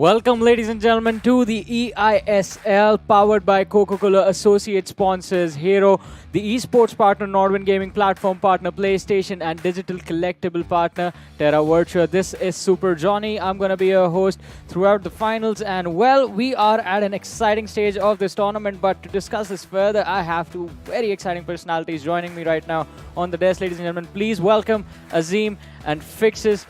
Welcome, ladies and gentlemen, to the eISL powered by Coca-Cola Associate Sponsors Hero, the esports partner, Nodwin Gaming Platform partner, PlayStation, and digital collectible partner, Terra Virtua. This is Super Johnny. I'm going to be your host throughout the finals. And, well, we are at an exciting stage of this tournament. But to discuss this further, I have two very exciting personalities joining me right now on the desk, ladies and gentlemen. Please welcome Azim and Fixes.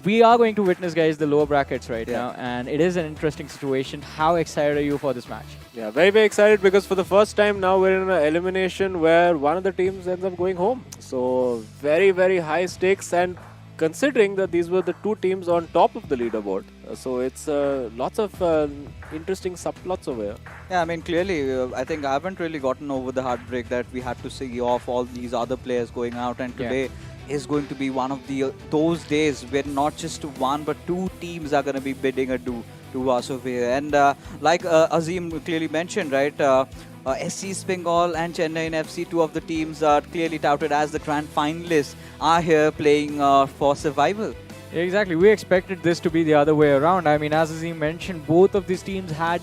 We are going to witness, guys, the lower brackets right now, and it is an interesting situation. How excited are you for this match? Yeah, very, very excited because for the first time now we're in an elimination where one of the teams ends up going home. So very, very high stakes, and considering that these were the two teams on top of the leaderboard. So it's lots of interesting subplots over here. Yeah, I mean, clearly, I think I haven't really gotten over the heartbreak that we had to see off all these other players going out, and today is going to be one of those days where not just one but two teams are going to be bidding adieu to us over here. And like Azim clearly mentioned, right, SCEB Bengal and Chennaiyin FC, two of the teams are clearly touted as the grand finalists, are here playing for survival. Exactly. We expected this to be the other way around. I mean, as Azim mentioned, both of these teams had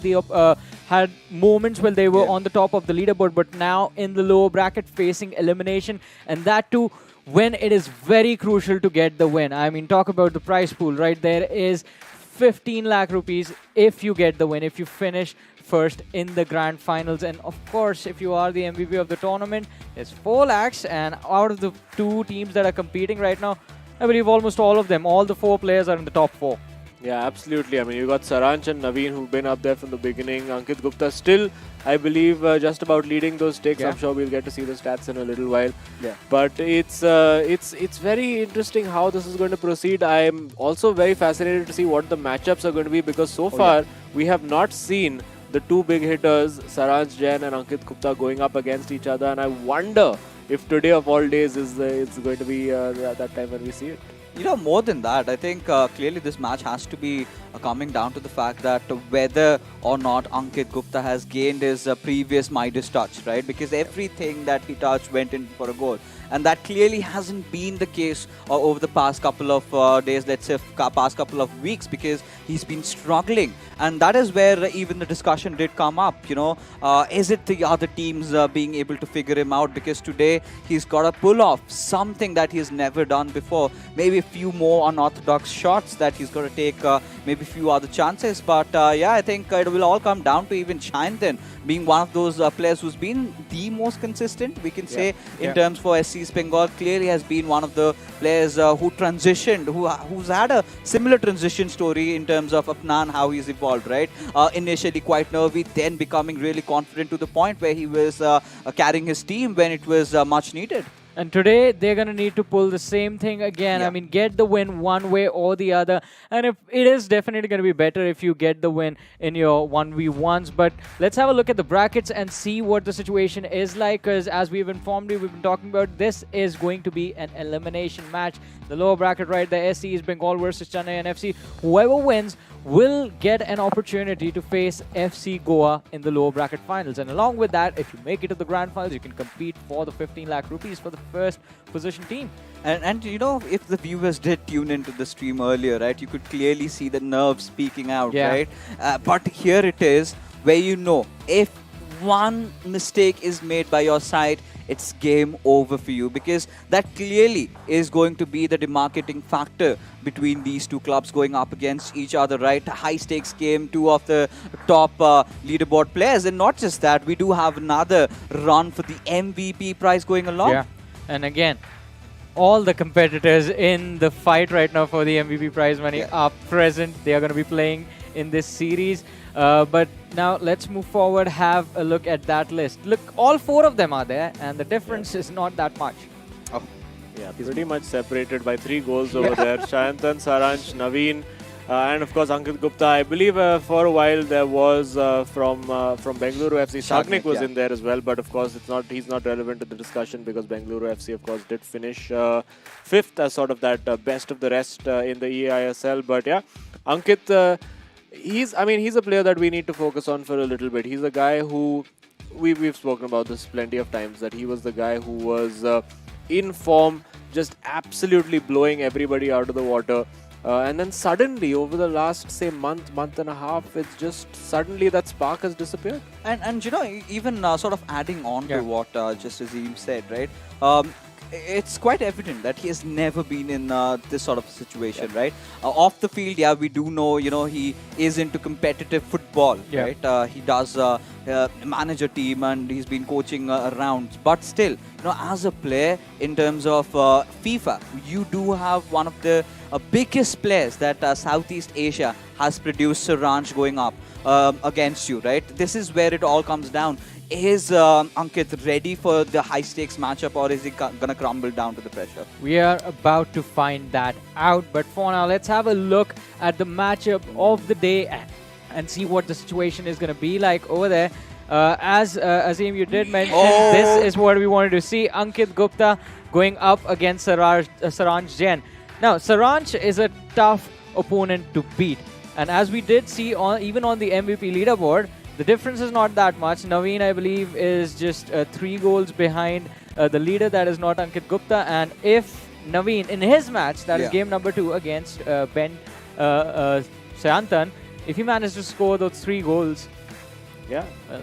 had moments when they were on the top of the leaderboard, but now in the lower bracket facing elimination, and that too when it is very crucial to get the win. I mean, talk about the prize pool, right? There is 15 lakh rupees if you get the win, if you finish first in the grand finals. And of course, if you are the MVP of the tournament, it's 4 lakhs. And out of the two teams that are competing right now, I believe almost all of them, all the 4 players are in the top 4. Yeah, absolutely. I mean, you got Saranch and Nodwin who've been up there from the beginning. Ankit Gupta still, I believe, just about leading those stakes. I'm sure we'll get to see the stats in a little while. Yeah. But it's very interesting how this is going to proceed. I'm also very fascinated to see what the matchups are going to be, because so far we have not seen the two big hitters, Saranch Jain and Ankit Gupta, going up against each other. And I wonder if today of all days it's going to be that time when we see it. You know, more than that, I think clearly this match has to be coming down to the fact that whether or not Ankit Gupta has gained his previous Midas touch, right? Because everything that he touched went in for a goal. And that clearly hasn't been the case over the past couple of days, let's say past couple of weeks, because he's been struggling. And that is where even the discussion did come up, you know. Is it the other teams being able to figure him out? Because today he's got to pull off something that he's never done before. Maybe a few more unorthodox shots that he's got to take, maybe a few other chances. But yeah, I think it will all come down to even Chennaiyin being one of those players who's been the most consistent, we can say, in terms for SCEB Bengal. Clearly has been one of the players who transitioned, who's had a similar transition story in terms of Apnan, how he's evolved, right? Initially quite nervy, then becoming really confident to the point where he was carrying his team when it was much needed. And today, they're going to need to pull the same thing again. I mean, get the win one way or the other. And if it is definitely going to be better if you get the win in your 1v1s. But let's have a look at the brackets and see what the situation is like. Because as we've informed you, we've been talking about, this is going to be an elimination match. The lower bracket right there, SCEB Bengal versus Chennaiyin FC. Whoever wins will get an opportunity to face FC Goa in the lower bracket finals. And along with that, if you make it to the grand finals, you can compete for the 15 lakh rupees for the first position team. And you know, if the viewers did tune into the stream earlier, right, you could clearly see the nerves speaking out, right? But here it is, where you know, if one mistake is made by your side, it's game over for you, because that clearly is going to be the demarcating factor between these two clubs going up against each other, right? High stakes game, two of the top leaderboard players. And not just that, we do have another run for the MVP prize going along. Yeah, and again, all the competitors in the fight right now for the MVP prize money are present. They are going to be playing in this series. But now let's move forward, have a look at that list. Look, all 4 of them are there, and the difference is not that much. Oh. Yeah, pretty much separated by 3 goals over there. Shayantan, Saranch, Nodwin, and of course Ankit Gupta. I believe for a while there was from Bengaluru FC, Shagnik was in there as well. But of course he's not relevant to the discussion, because Bengaluru FC of course did finish 5th as sort of that best of the rest in the eISL. But yeah, Ankit, he's a player that we need to focus on for a little bit. He's a guy who we've spoken about this plenty of times, that he was the guy who was in form, just absolutely blowing everybody out of the water. And then suddenly, over the last, say, month and a half, it's just suddenly that spark has disappeared. And you know, even sort of adding on to what just Azim said, right? It's quite evident that he has never been in this sort of situation, right? Off the field, we do know, you know, he is into competitive football, right? He does manage a team and he's been coaching around. But still, you know, as a player, in terms of FIFA, you do have one of the biggest players that Southeast Asia has produced, Saranj, going up against you, right? This is where it all comes down. Is Ankit ready for the high-stakes matchup, or is he going to crumble down to the pressure? We are about to find that out. But for now, let's have a look at the matchup of the day and see what the situation is going to be like over there. As Azim, you did mention, this is what we wanted to see. Ankit Gupta going up against Saranj Jain. Now, Saranj is a tough opponent to beat. And as we did see, even on the MVP leaderboard, the difference is not that much. Nodwin, I believe, is just 3 goals behind the leader, that is not Ankit Gupta. And if Nodwin, in his match, that is game number 2 against Ben Sayantan, if he manages to score those 3 goals,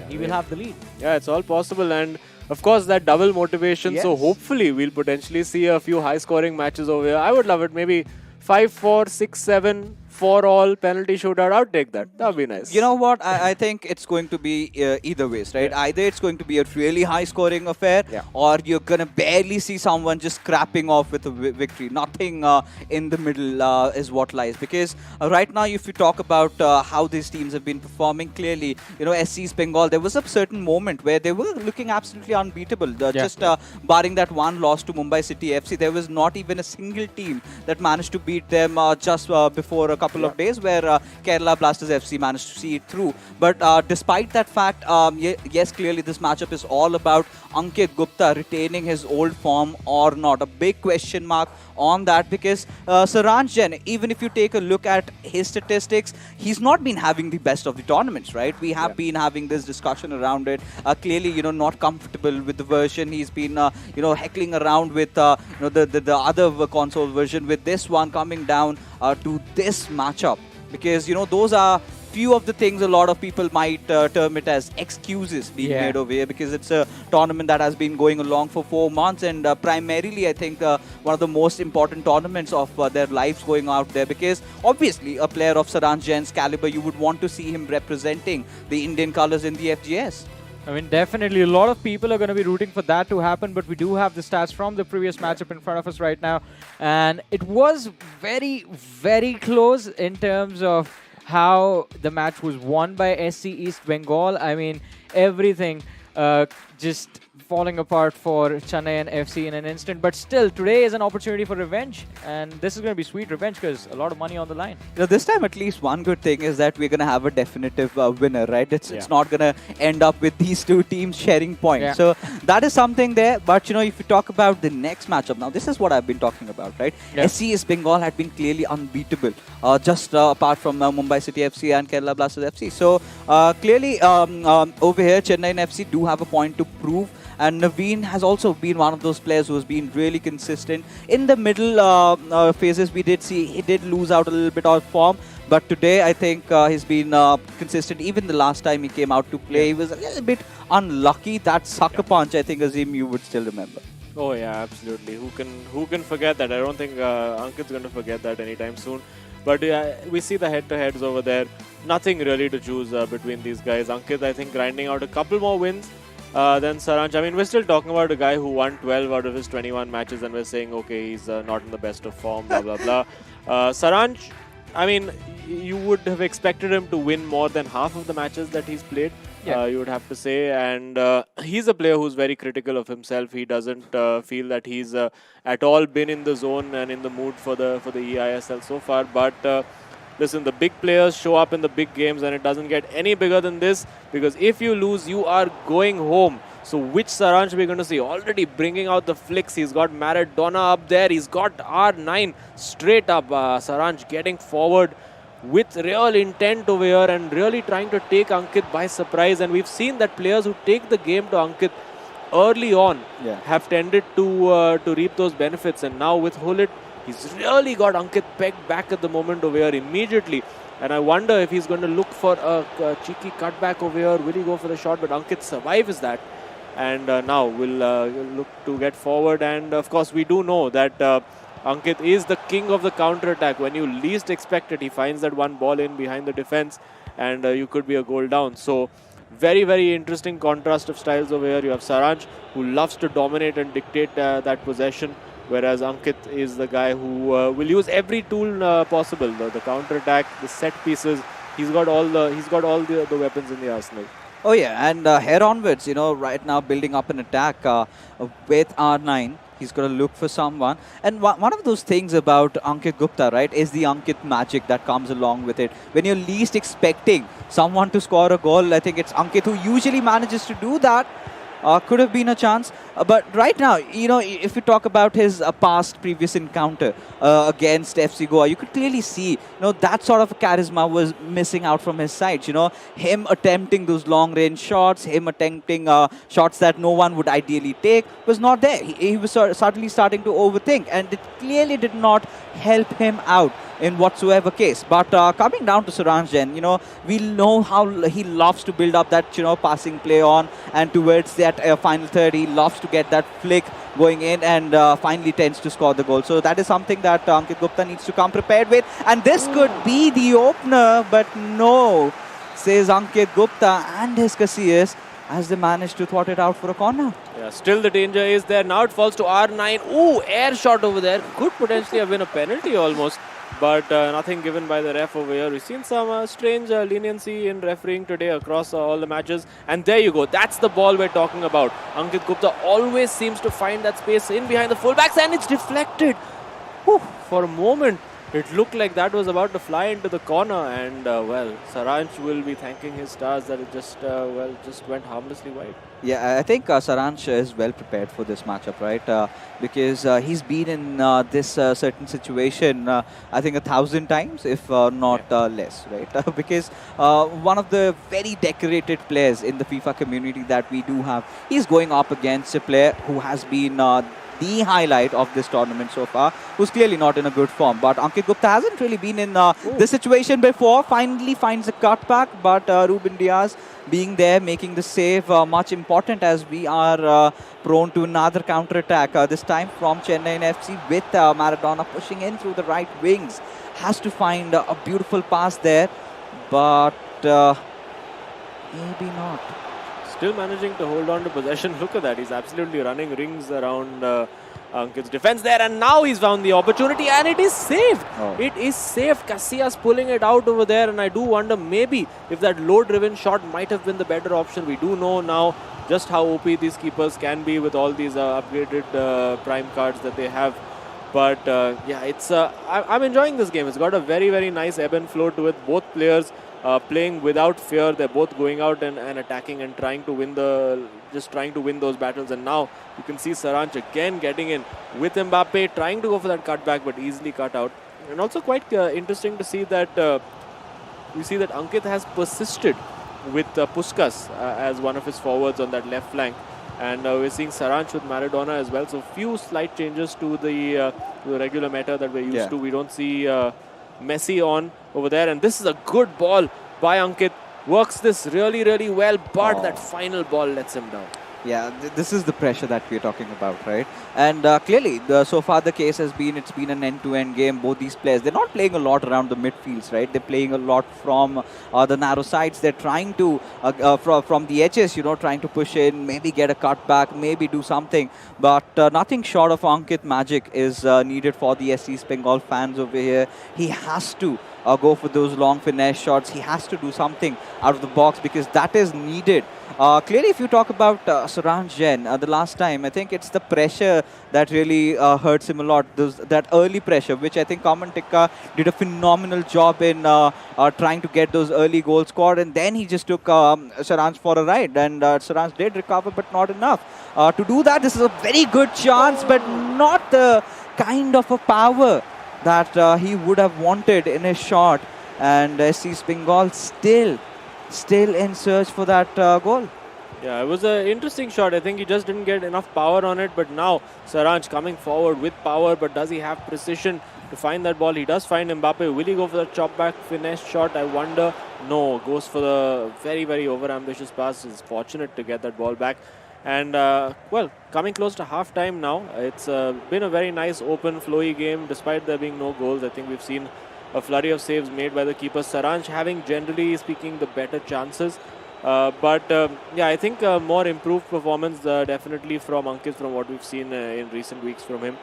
he will have the lead. Yeah, it's all possible. And of course, that double motivation. So hopefully, we'll potentially see a few high-scoring matches over here. I would love it. Maybe 5-4, 6-7. 4-all penalty shootout. I'll take that. That would be nice. You know what? I think it's going to be either ways, right? Either it's going to be a really high-scoring affair, or you're going to barely see someone just scrapping off with a victory. Nothing in the middle is what lies. Because right now, if you talk about how these teams have been performing, clearly, you know, SC's Bengal, there was a certain moment where they were looking absolutely unbeatable. Just barring that one loss to Mumbai City FC, there was not even a single team that managed to beat them just before a couple of days, where Kerala Blasters FC managed to see it through. But despite that fact, yes, clearly this matchup is all about Ankit Gupta retaining his old form or not. A big question mark on that, because Saranj Jain, even if you take a look at his statistics, he's not been having the best of the tournaments, right? We have been having this discussion around it. Clearly, you know, not comfortable with the version. He's been, you know, heckling around with, you know, the other console version. With this one coming down to this matchup, because, you know, those are few of the things a lot of people might term it as excuses being made over here, because it's a tournament that has been going along for 4 months, and primarily I think one of the most important tournaments of their lives going out there, because obviously a player of Saranj Jain's caliber, you would want to see him representing the Indian colours in the FGS. I mean, definitely a lot of people are going to be rooting for that to happen, but we do have the stats from the previous matchup in front of us right now, and it was very, very close in terms of how the match was won by SC East Bengal. I mean, everything just falling apart for Chennaiyin FC in an instant. But still, today is an opportunity for revenge. And this is going to be sweet revenge, because a lot of money on the line. You know, this time, at least one good thing is that we're going to have a definitive winner, right? It's not going to end up with these two teams sharing points. So that is something there. But, you know, if you talk about the next matchup, now this is what I've been talking about, right? SC East Bengal had been clearly unbeatable, just apart from Mumbai City FC and Kerala Blasters FC. So clearly, over here, Chennaiyin FC do have a point to prove. And Nodwin has also been one of those players who has been really consistent. In the middle phases, we did see he did lose out a little bit of form. But today, I think he's been consistent. Even the last time he came out to play, he was a little bit unlucky. That sucker punch, I think, Azim, you would still remember. Oh yeah, absolutely. Who can forget that? I don't think Ankit's going to forget that anytime soon. But we see the head-to-heads over there. Nothing really to choose between these guys. Ankit, I think, grinding out a couple more wins than Saranj. I mean, we're still talking about a guy who won 12 out of his 21 matches, and we're saying, okay, he's not in the best of form, blah, blah, blah. Saranj, I mean, you would have expected him to win more than half of the matches that he's played, you would have to say. And he's a player who's very critical of himself. He doesn't feel that he's at all been in the zone and in the mood for the eISL so far. But listen, the big players show up in the big games, and it doesn't get any bigger than this, because if you lose, you are going home. So which Saranj we're going to see? Already bringing out the flicks. He's got Maradona up there. He's got R9 straight up. Saranj getting forward with real intent over here and really trying to take Ankit by surprise. And we've seen that players who take the game to Ankit early on have tended to reap those benefits. And now with Hullet He's really got Ankit pegged back at the moment over here immediately. And I wonder if he's going to look for a cheeky cutback over here. Will he go for the shot? But Ankit survives that. And now we'll look to get forward. And of course, we do know that Ankit is the king of the counter-attack. When you least expect it, he finds that one ball in behind the defense. And you could be a goal down. So very, very interesting contrast of styles over here. You have Saransh, who loves to dominate and dictate that possession. Whereas Ankit is the guy who will use every tool possible. The counter-attack, the set pieces. He's got all the weapons in the arsenal. Oh yeah, and here onwards, right now building up an attack with R9. He's got to look for someone. And one of those things about Ankit Gupta, right, is the Ankit magic that comes along with it. When you're least expecting someone to score a goal, I think it's Ankit who usually manages to do that. Could have been a chance. But right now, if you talk about his previous encounter against FC Goa, you could clearly see, that sort of charisma was missing out from his side. Him attempting those long-range shots, him attempting shots that no one would ideally take was not there. He was suddenly starting to overthink, and it clearly did not help him out in whatsoever case. But coming down to Saransh Jain, we know how he loves to build up that, passing play on, and towards that final third, he loves to get that flick going in and finally tends to score the goal. So that is something that Ankit Gupta needs to come prepared with. And this could be the opener, but no, says Ankit Gupta and his Casillas as they manage to thwart it out for a corner. Yeah, still the danger is there. Now it falls to R9. Ooh, air shot over there. Could potentially have been a penalty almost. But nothing given by the ref over here. We've seen some strange leniency in refereeing today across all the matches. And there you go. That's the ball we're talking about. Ankit Gupta always seems to find that space in behind the fullbacks, and it's deflected. Whew, for a moment, it looked like that was about to fly into the corner. And, Saransh will be thanking his stars that it just went harmlessly wide. Yeah, I think Saransh is well prepared for this matchup, right? Because he's been in this certain situation, I think 1,000 times, if not less, right? Because one of the very decorated players in the FIFA community that we do have, he's going up against a player who has been the highlight of this tournament so far, who's clearly not in a good form. But Ankit Gupta hasn't really been in this situation before. Finally finds a cutback, but Ruben Diaz being there, making the save much important as we are prone to another counter-attack, this time from Chennaiyin FC with Maradona pushing in through the right wings. Has to find a beautiful pass there, but maybe not. Still managing to hold on to possession. Look at that. He's absolutely running rings around Ankit's defense there. And now he's found the opportunity and it is saved. Oh. It is saved. Casillas pulling it out over there. And I do wonder maybe if that low-driven shot might have been the better option. We do know now just how OP these keepers can be with all these upgraded prime cards that they have. But yeah, it's I'm enjoying this game. It's got a very, very nice ebb and flow to it. Both players playing without fear. They're both going out and attacking and trying to win those battles. And now you can see Saransh again getting in with Mbappe, trying to go for that cutback, but easily cut out. And also quite interesting to see that we see that Ankit has persisted with Puskas as one of his forwards on that left flank. And we're seeing Saransh with Maradona as well. So few slight changes to the regular meta that we're used to. We don't see Messi on over there. And this is a good ball by Ankit. Works this really, really well. But that final ball lets him down. Yeah, this is the pressure that we're talking about, right? And clearly, so far the case has been, it's been an end-to-end game. Both these players, they're not playing a lot around the midfields, right? They're playing a lot from the narrow sides. They're trying to, from the edges, trying to push in, maybe get a cutback, maybe do something. But nothing short of Ankit magic is needed for the SCEB Bengal fans over here. He has to go for those long finesse shots. He has to do something out of the box because that is needed. Clearly, if you talk about Saransh Jain, the last time, I think it's the pressure that really hurts him a lot. That early pressure, which I think Kaman Tikka did a phenomenal job in trying to get those early goals scored. And then he just took Saransh for a ride. And Saransh did recover, but not enough. To do that, this is a very good chance, but not the kind of a power that he would have wanted in his shot. And SCEB Bengal still in search for that goal. Yeah, it was an interesting shot. I think he just didn't get enough power on it. But now Saranj coming forward with power. But does he have precision to find that ball? He does find Mbappe. Will he go for the chop back finesse shot? I wonder. No, goes for the very, very over ambitious pass. He's fortunate to get that ball back. And well, coming close to half time now. It's been a very nice, open, flowy game despite there being no goals. I think we've seen a flurry of saves made by the keeper. Saranj having, generally speaking, the better chances. Yeah, I think more improved performance definitely from Ankit from what we've seen in recent weeks from him.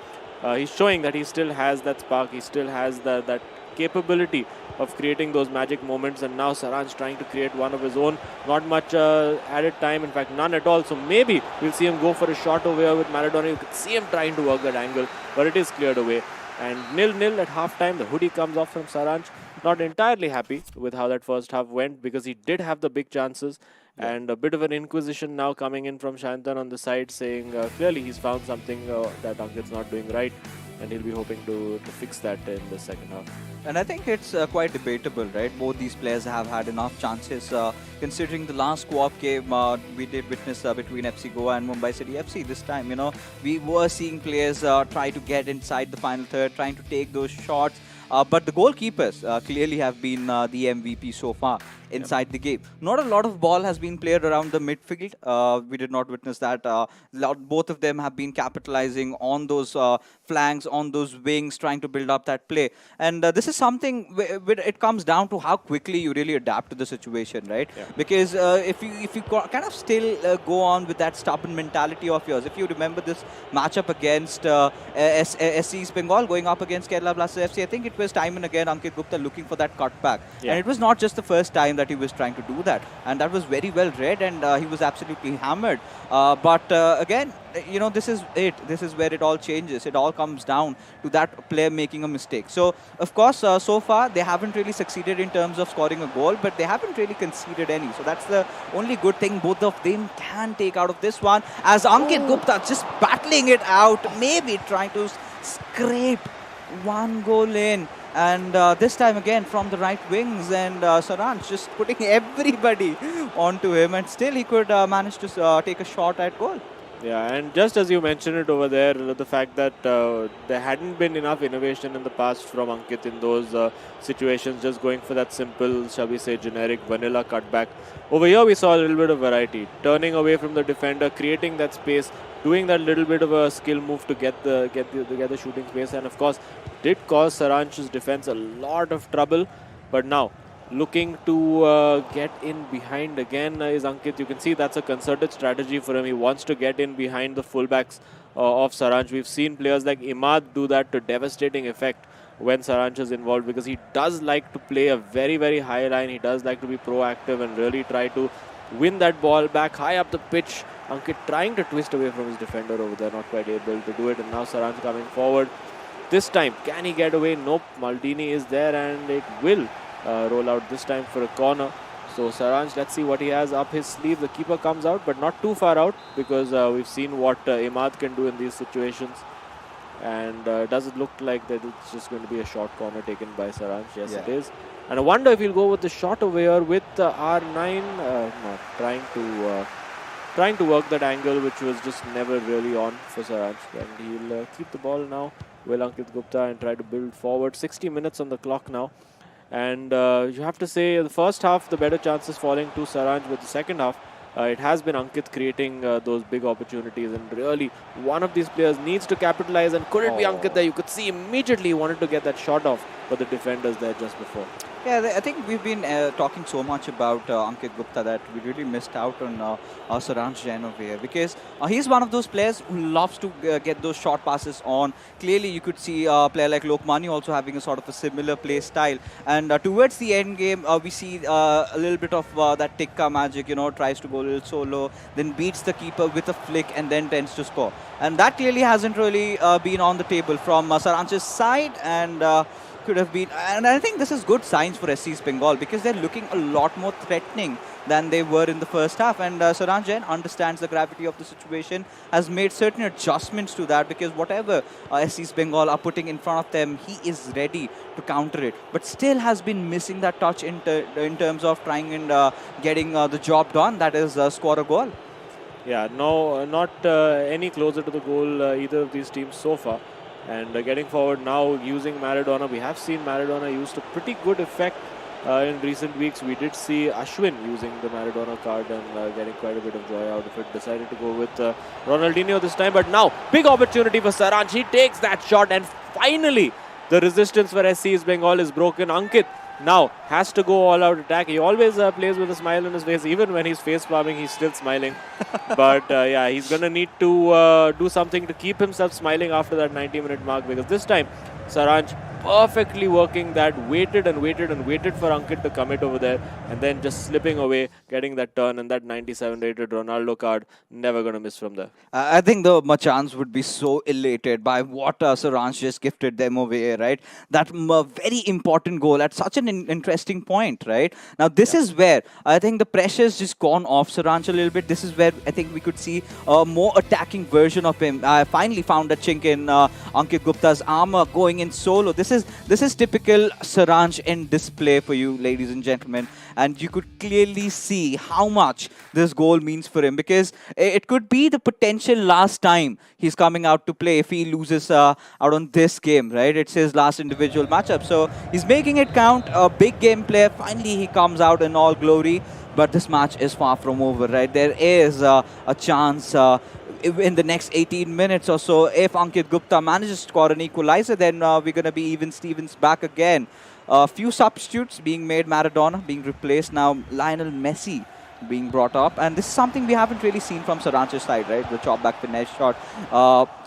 He's showing that he still has that spark. He still has that capability of creating those magic moments. And now Saranj trying to create one of his own. Not much added time. In fact, none at all. So maybe we'll see him go for a shot over here with Maradona. You could see him trying to work that angle, but it is cleared away. And 0-0 at halftime. The hoodie comes off from Saranj. Not entirely happy with how that first half went because he did have the big chances. Yeah. And a bit of an inquisition now coming in from Shantan on the side saying clearly he's found something that Ankit's not doing right. And he'll be hoping to fix that in the second half. And I think it's quite debatable, right? Both these players have had enough chances. Considering the last co-op game we did witness between FC Goa and Mumbai City FC this time, you know, we were seeing players try to get inside the final third, trying to take those shots. But the goalkeepers clearly have been the MVP so far inside the game. Not a lot of ball has been played around the midfield. We did not witness that. Both of them have been capitalizing on those flanks, on those wings, trying to build up that play. And this is something where it comes down to how quickly you really adapt to the situation, right? Yeah. Because if you kind of still go on with that stubborn mentality of yours, if you remember this matchup against SCEB Bengal going up against Kerala Blasters FC, I think it was time and again Ankit Gupta looking for that cutback. Yeah. And it was not just the first time that he was trying to do that. And that was very well read and he was absolutely hammered. But again, you know, this is it. This is where it all changes. It all comes down to that player making a mistake. So, of course, so far, they haven't really succeeded in terms of scoring a goal, but they haven't really conceded any. So, that's the only good thing both of them can take out of this one. As Ankit Gupta just battling it out, maybe trying to scrape one goal in. And this time again from the right wings, and Saranj just putting everybody onto him, and still he could manage to take a shot at goal. Yeah, and just as you mentioned it over there, the fact that there hadn't been enough innovation in the past from Ankit in those situations, just going for that simple, shall we say, generic vanilla cutback. Over here we saw a little bit of variety, turning away from the defender, creating that space, doing that little bit of a skill move to get the shooting space, and of course did cause Saranj's defense a lot of trouble. But now looking to get in behind again is Ankit. You can see that's a concerted strategy for him. He wants to get in behind the fullbacks of Saranj. We've seen players like Imad do that to devastating effect when Saranj is involved, because he does like to play a very, very high line. He does like to be proactive and really try to win that ball back high up the pitch. Ankit trying to twist away from his defender over there, not quite able to do it. And now Saranj coming forward. This time, can he get away? Nope. Maldini is there and it will roll out this time for a corner. So Saranj, let's see what he has up his sleeve. The keeper comes out, but not too far out, because we've seen what Imad can do in these situations. And does it look like that it's just going to be a short corner taken by Saranj? Yes, yeah. It is. And I wonder if he'll go with the shot over here with R9, not trying to work that angle, which was just never really on for Saranj. And he'll keep the ball now, will Ankit Gupta, and try to build forward. 60 minutes on the clock now. And you have to say the first half, the better chances falling to Saranj, but the second half, it has been Ankit creating those big opportunities. And really, one of these players needs to capitalize. And could it be Ankit there? You could see immediately he wanted to get that shot off, but the defenders there just before. Yeah, I think we've been talking so much about Ankit Gupta that we really missed out on Saranj Jain over here, because he's one of those players who loves to get those short passes on. Clearly, you could see a player like Lokmani also having a sort of a similar play style. And towards the end game, we see a little bit of that tikka magic, you know, tries to go a little solo, then beats the keeper with a flick and then tends to score. And that clearly hasn't really been on the table from Saranj's side. And could have been, and I think this is good signs for SC's Bengal because they're looking a lot more threatening than they were in the first half. And Saransh Jain understands the gravity of the situation, has made certain adjustments to that because whatever SC's Bengal are putting in front of them, he is ready to counter it. But still has been missing that touch in terms of trying and getting the job done, that is score a goal. Yeah, no, not any closer to the goal, either of these teams so far. And getting forward now, using Maradona. We have seen Maradona used to pretty good effect in recent weeks. We did see Ashwin using the Maradona card and getting quite a bit of joy out of it. Decided to go with Ronaldinho this time. But now, big opportunity for Saransh. He takes that shot and finally the resistance for SC's Bengal is broken. Ankit now has to go all out attack. He always plays with a smile on his face. Even when he's face palming, he's still smiling. But yeah, he's going to need to do something to keep himself smiling after that 90-minute mark, because this time Saransh perfectly working that, waited and waited and waited for Ankit to commit over there, and then just slipping away, getting that turn and that 97 rated Ronaldo card. Never going to miss from there. I think the Machans would be so elated by what Saransh just gifted them over here, right? That very important goal at such an interesting point, right? Now, this is where I think the pressure's just gone off Saransh a little bit. This is where I think we could see a more attacking version of him. I finally found a chink in Ankit Gupta's armor, going in solo. This is typical Saransh in display for you, ladies and gentlemen. And you could clearly see how much this goal means for him, because it could be the potential last time he's coming out to play if he loses out on this game, right? It's his last individual matchup. So he's making it count. A big game player. Finally, he comes out in all glory. But this match is far from over, right? There is a chance in the next 18 minutes or so, if Ankit Gupta manages to score an equalizer, then we're going to be even Stevens back again. A few substitutes being made, Maradona being replaced, now Lionel Messi being brought up. And this is something we haven't really seen from Saransh's side, right? The chop back finesse shot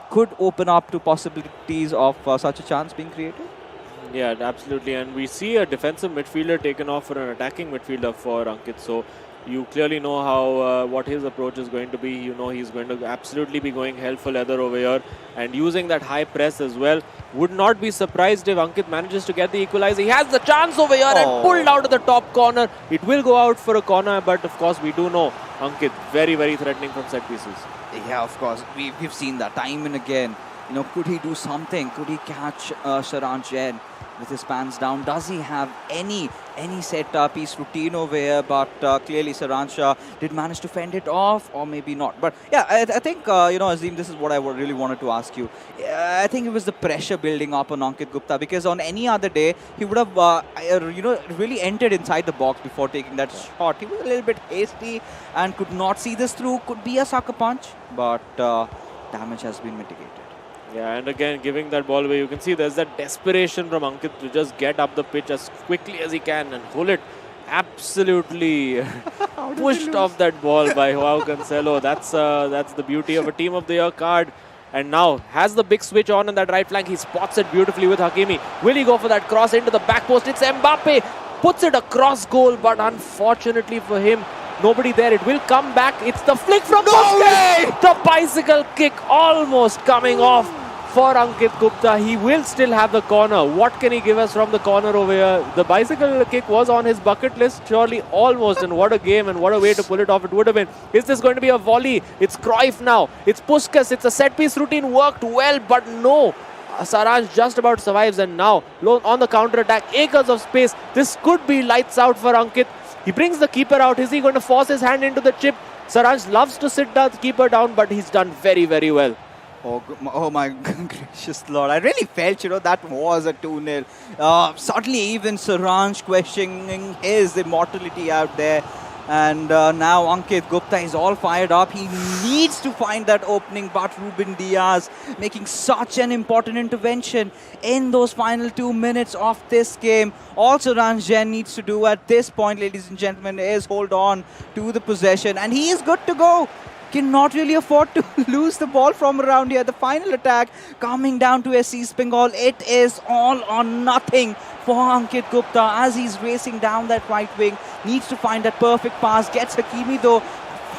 could open up to possibilities of such a chance being created. Yeah, absolutely. And we see a defensive midfielder taken off for an attacking midfielder for Ankit. So you clearly know how what his approach is going to be. You know he's going to absolutely be going hell for leather over here and using that high press as well. Would not be surprised if Ankit manages to get the equalizer. He has the chance over here and pulled out of the top corner. It will go out for a corner, but of course we do know Ankit very, very threatening from set pieces. Yeah, of course. We've seen that time and again. You know, could he do something? Could he catch Saransh Jain with his pants down? Does he have any set piece routine over here? But clearly Saransh did manage to fend it off, or maybe not. But yeah, I think, you know, Azim, this is what I really wanted to ask you. I think it was the pressure building up on Ankit Gupta, because on any other day, he would have, you know, really entered inside the box before taking that shot. He was a little bit hasty and could not see this through. Could be a sucker punch, but damage has been mitigated. Yeah, and again, giving that ball away, you can see there's that desperation from Ankit to just get up the pitch as quickly as he can and pull it. Absolutely pushed off that ball by Joao Cancelo. That's the beauty of a Team of the Year card. And now has the big switch on that right flank. He spots it beautifully with Hakimi. Will he go for that cross into the back post? It's Mbappe. Puts it across goal, but unfortunately for him, nobody there. It will come back. It's the flick from Busquets. The bicycle kick almost coming off for Ankit Gupta. He will still have the corner. What can he give us from the corner over here? The bicycle kick was on his bucket list, surely almost. And what a game and what a way to pull it off it would have been. Is this going to be a volley? It's Cruyff now. It's Puskas. It's a set piece routine. Worked well, but no. Saransh just about survives, and now on the counter attack, acres of space. This could be lights out for Ankit. He brings the keeper out. Is he going to force his hand into the chip? Saransh loves to sit the keeper down, but he's done very, very well. Oh my gracious Lord. I really felt, you know, that was a 2-0. Suddenly even Saransh questioning his immortality out there. And now Ankit Gupta is all fired up. He needs to find that opening, but Ruben Diaz making such an important intervention in those final 2 minutes of this game. All Saransh Jain needs to do at this point, ladies and gentlemen, is hold on to the possession. And he is good to go. Cannot really afford to lose the ball from around here. The final attack coming down to SC's Bengal. It is all or nothing for Ankit Gupta as he's racing down that right wing. Needs to find that perfect pass. Gets Hakimi though.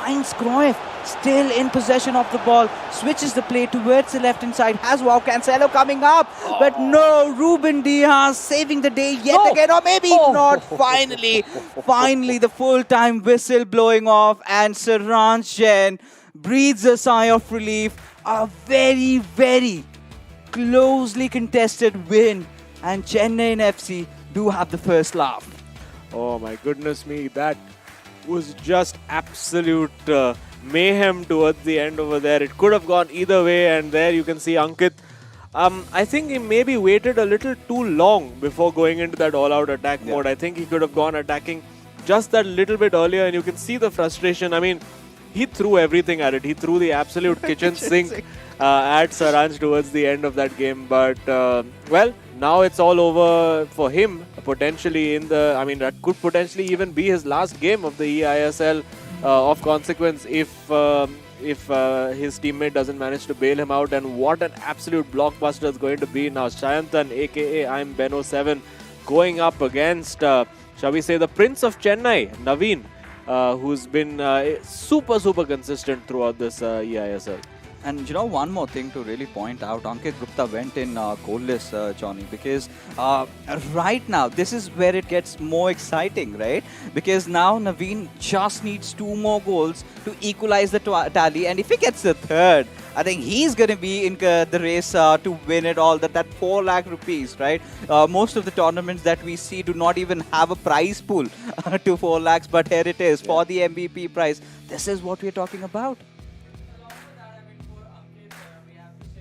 Finds Cruyff. still in possession of the ball, switches the play towards the left hand side, has Wow Cancelo coming up, but no, Ruben Diaz saving the day yet again, or maybe not. Finally the full-time whistle blowing off, and Saransh Jain breathes a sigh of relief. A very, very closely contested win, and Chennaiyin FC do have the first laugh. Oh my goodness me, that was just absolute mayhem towards the end over there. It could have gone either way, and there you can see Ankit. I think he maybe waited a little too long before going into that all-out attack mode. I think he could have gone attacking just that little bit earlier, and you can see the frustration. I mean, he threw everything at it. He threw the absolute kitchen sink at Saransh towards the end of that game. But, well, now it's all over for him, potentially in the... I mean, that could potentially even be his last game of the eISL of consequence if his teammate doesn't manage to bail him out. And what an absolute blockbuster it's going to be now. Shayantan, a.k.a. I'm Benno7, going up against, shall we say, the Prince of Chennai, Nodwin, who's been super consistent throughout this eISL. And you know, one more thing to really point out, Ankit Gupta went in goalless, Johnny, because right now, this is where it gets more exciting, right? Because now Nodwin just needs 2 more goals to equalize the tally, and if he gets the third, I think he's going to be in the race to win it all, that 4 lakh rupees, right? Most of the tournaments that we see do not even have a prize pool to 4 lakhs, but here it is for the MVP prize. This is what we're talking about.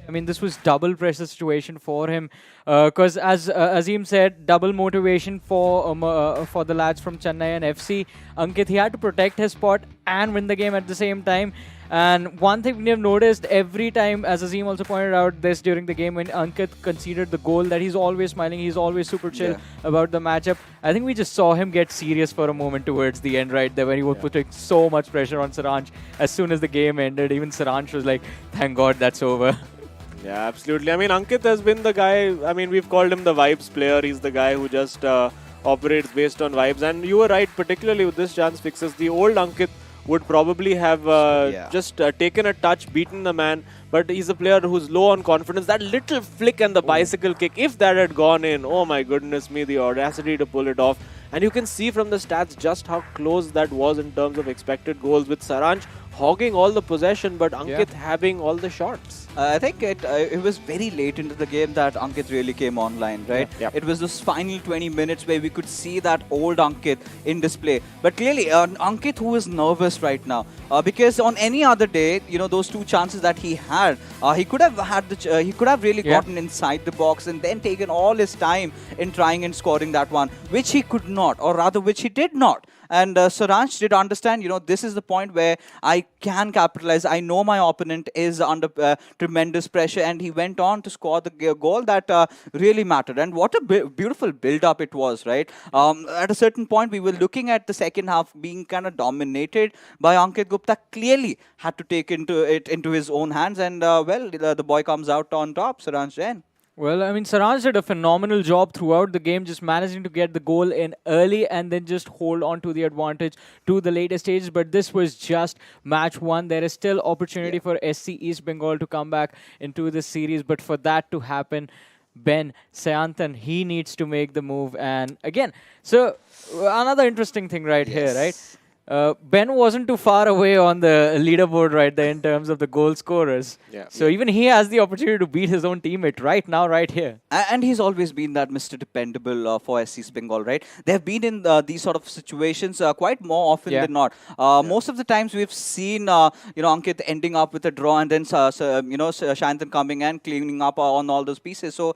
I mean, this was double pressure situation for him because, as Azim said, double motivation for the lads from Chennaiyin FC. Ankit, he had to protect his spot and win the game at the same time. And one thing we have noticed every time, as Azim also pointed out this during the game, when Ankit conceded the goal, that he's always smiling, he's always super chill about the matchup. I think we just saw him get serious for a moment towards the end right there, when he was putting so much pressure on Saransh. As soon as the game ended, even Saransh was like, thank God that's over. Yeah, absolutely. I mean, Ankit has been the guy, I mean, we've called him the vibes player. He's the guy who just operates based on vibes. And you were right, particularly with this chance fixes. The old Ankit would probably have just taken a touch, beaten the man. But he's a player who's low on confidence. That little flick and the bicycle kick, if that had gone in, oh my goodness me, the audacity to pull it off. And you can see from the stats just how close that was in terms of expected goals, with Saransh hogging all the possession, but Ankit having all the shots. I think it was very late into the game that Ankit really came online, right? It was those final 20 minutes where we could see that old Ankit in display. But clearly, Ankit, who is nervous right now, because on any other day, you know, those 2 chances that he had, he could have had he could have really gotten inside the box and then taken all his time in trying and scoring that one, which he could not, or rather, which he did not. And Saransh did understand, you know, this is the point where I can capitalize. I know my opponent is under tremendous pressure, and he went on to score the goal that really mattered. And what a beautiful build-up it was, right? At a certain point, we were looking at the second half being kind of dominated by Ankit Gupta. Clearly had to take it into his own hands, and well, the boy comes out on top, Saransh Jain. Well, I mean, Saransh did a phenomenal job throughout the game, just managing to get the goal in early and then just hold on to the advantage to the later stages. But this was just match 1. There is still opportunity for SC East Bengal to come back into this series. But for that to happen, Ben Sayantan, he needs to make the move. And again, so another interesting thing right here, right? Ben wasn't too far away on the leaderboard right there in terms of the goal scorers. So even he has the opportunity to beat his own teammate right now, right here. And he's always been that Mr. Dependable for SC Bengal, right? They've been in these sort of situations quite more often than not. Most of the times we've seen, you know, Ankit ending up with a draw, and then you know, Shayantan coming and cleaning up on all those pieces. So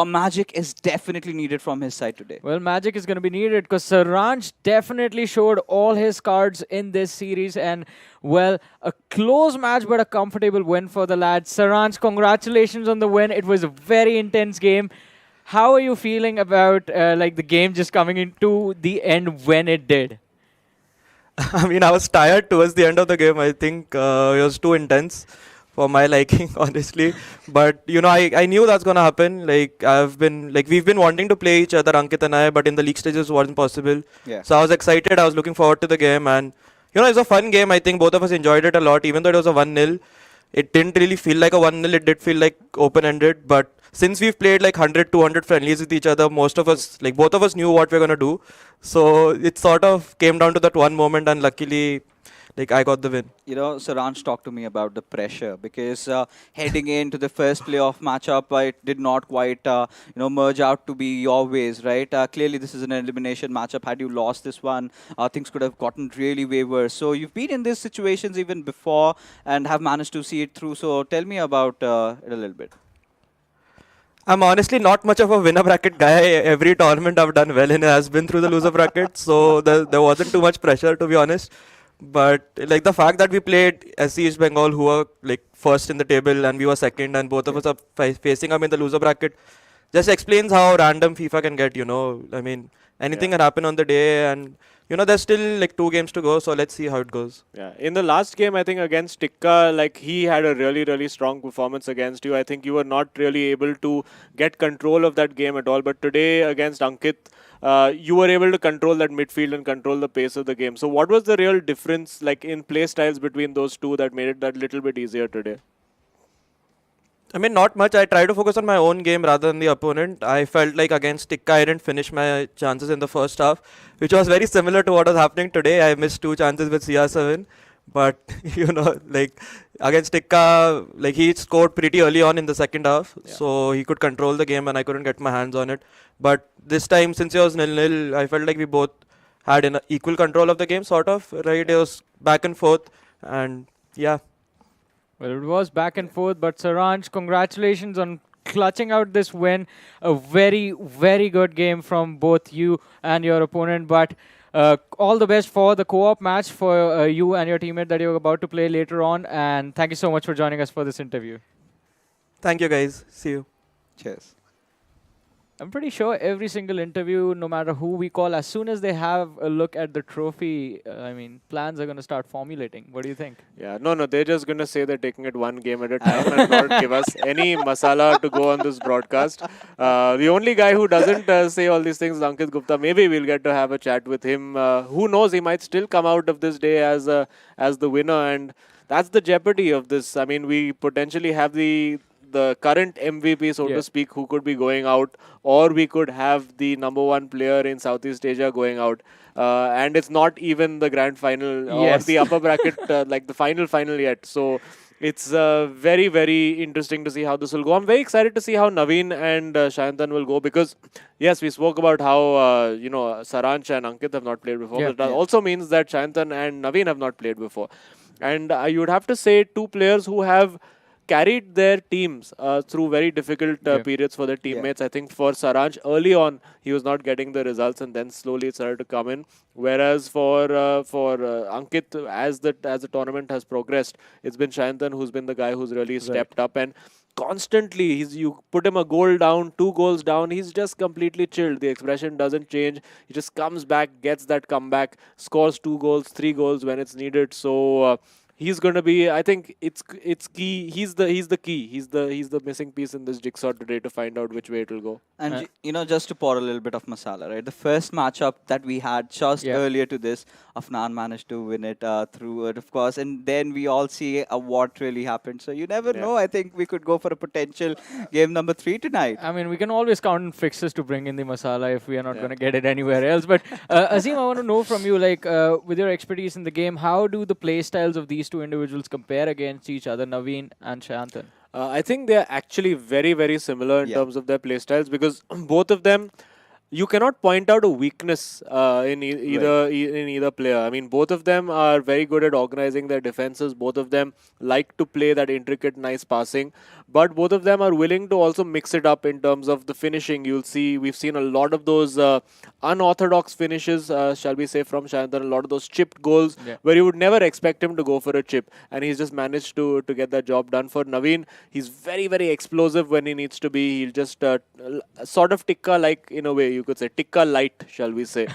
magic is definitely needed from his side today. Well, magic is going to be needed because Saransh definitely showed all his cards in this series, and well, a close match but a comfortable win for the lads. Saransh, congratulations on the win. It was a very intense game. How are you feeling about like the game just coming into the end when it did? I mean, I was tired towards the end of the game. I think it was too intense for my liking, honestly. But, you know, I knew that's going to happen. Like, we've been wanting to play each other, Ankit and I, but in the league stages it wasn't possible. So I was excited. I was looking forward to the game. And, it's a fun game. I think both of us enjoyed it a lot, even though it was a 1-0. It didn't really feel like a 1-0. It did feel like open-ended. But since we've played like 100, 200 friendlies with each other, most of us, like both of us knew what we're going to do. So it sort of came down to that one moment, and luckily, like I got the win. Saransh talked to me about the pressure because heading into the first playoff matchup, it did not quite, merge out to be your ways, right? Clearly, this is an elimination matchup. Had you lost this one, things could have gotten really wayward. So you've been in these situations even before and have managed to see it through. So tell me about it a little bit. I'm honestly not much of a winner bracket guy. Every tournament I've done well in has been through the loser bracket, so there wasn't too much pressure, to be honest. But like the fact that we played SCEB Bengal, who were like first in the table, and we were second, and both of us are facing them in the loser bracket, just explains how random FIFA can get. I mean, anything can happen on the day, and there's still like 2 games to go, so let's see how it goes. Yeah, in the last game, I think against Tikka, like he had a really, really strong performance against you. I think you were not really able to get control of that game at all. But today against Ankit, you were able to control that midfield and control the pace of the game. So what was the real difference like in play styles between those two that made it that little bit easier today? I mean, not much. I try to focus on my own game rather than the opponent. I felt like against Tikka, I didn't finish my chances in the first half, which was very similar to what was happening today. I missed 2 chances with CR7. But, like against Tikka, like he scored pretty early on in the second half. Yeah. So he could control the game and I couldn't get my hands on it. But this time, since it was 0-0, I felt like we both had an equal control of the game, sort of. Right? It was back and forth. And yeah. Well, it was back and forth, but Saransh, congratulations on clutching out this win. A very, very good game from both you and your opponent. But all the best for the co-op match for you and your teammate that you're about to play later on. And thank you so much for joining us for this interview. Thank you, guys. See you. Cheers. I'm pretty sure every single interview, no matter who we call, as soon as they have a look at the trophy, plans are going to start formulating. What do you think? Yeah, no, they're just going to say they're taking it one game at a time and not give us any masala to go on this broadcast. The only guy who doesn't say all these things is Ankit Gupta. Maybe we'll get to have a chat with him. Who knows, he might still come out of this day as the winner, and that's the jeopardy of this. I mean, we potentially have the current MVP, so to speak, who could be going out, or we could have the #1 player in Southeast Asia going out. And it's not even the grand final or the upper bracket, like the final yet. So it's very, very interesting to see how this will go. I'm very excited to see how Nodwin and Shayantan will go, because, yes, we spoke about how, Saransh and Ankit have not played before. But it also means that Shayantan and Nodwin have not played before. And you would have to say 2 players who have carried their teams through very difficult periods for their teammates. I think for Saransh, early on, he was not getting the results, and then slowly it started to come in. Whereas for Ankit, as the tournament has progressed, it's been Shayantan who's been the guy who's really stepped up, and constantly you put him a goal down, 2 goals down, he's just completely chilled. The expression doesn't change. He just comes back, gets that comeback, scores 2 goals, 3 goals when it's needed. So he's going to be, I think it's key. He's the key. He's the missing piece in this jigsaw today to find out which way it will go. And just to pour a little bit of masala, right? The first matchup that we had just earlier to this, Afnan managed to win it through it, of course. And then we all see what really happened. So you never know. I think we could go for a potential game number 3 tonight. I mean, we can always count on fixes to bring in the masala if we are not going to get it anywhere else. But Azim, I want to know from you, like, with your expertise in the game, how do the play styles of these 2 individuals compare against each other, Nodwin and Shayantan? I think they're actually very, very similar in terms of their play styles, because both of them, you cannot point out a weakness in either player. I mean, both of them are very good at organizing their defenses. Both of them like to play that intricate, nice passing. But both of them are willing to also mix it up in terms of the finishing. You'll see, we've seen a lot of those unorthodox finishes, shall we say, from Shayantan. A lot of those chipped goals where you would never expect him to go for a chip. And he's just managed to get that job done. For Nodwin, he's very, very explosive when he needs to be. He'll just sort of Tikka-like in a way, you you could say, tikka light, shall we say,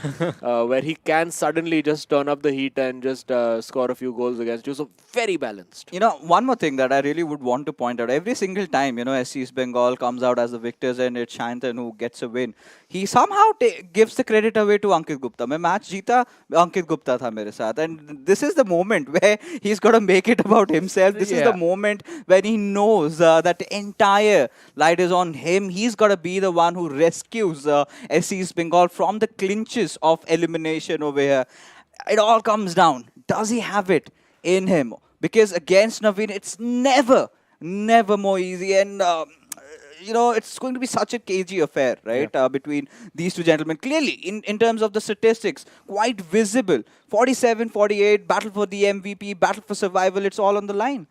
where he can suddenly just turn up the heat and just score a few goals against you. So very balanced. You know, one more thing that I really would want to point out. Every single time, you know, SC East Bengal comes out as the victors and it's Shayantan who gets a win, he somehow gives the credit away to Ankit Gupta. मैं match जीता, Ankit Gupta था मेरे साथ. And this is the moment where he's got to make it about himself. This is the moment when he knows that the entire light is on him. He's got to be the one who rescues SC East Bengal from the clinches of elimination over here. It all comes down. Does he have it in him? Because against Nodwin, it's never more easy. And, you know, it's going to be such a cagey affair, right, between these two gentlemen. Clearly, in terms of the statistics, quite visible. 47-48, battle for the MVP, battle for survival, it's all on the line.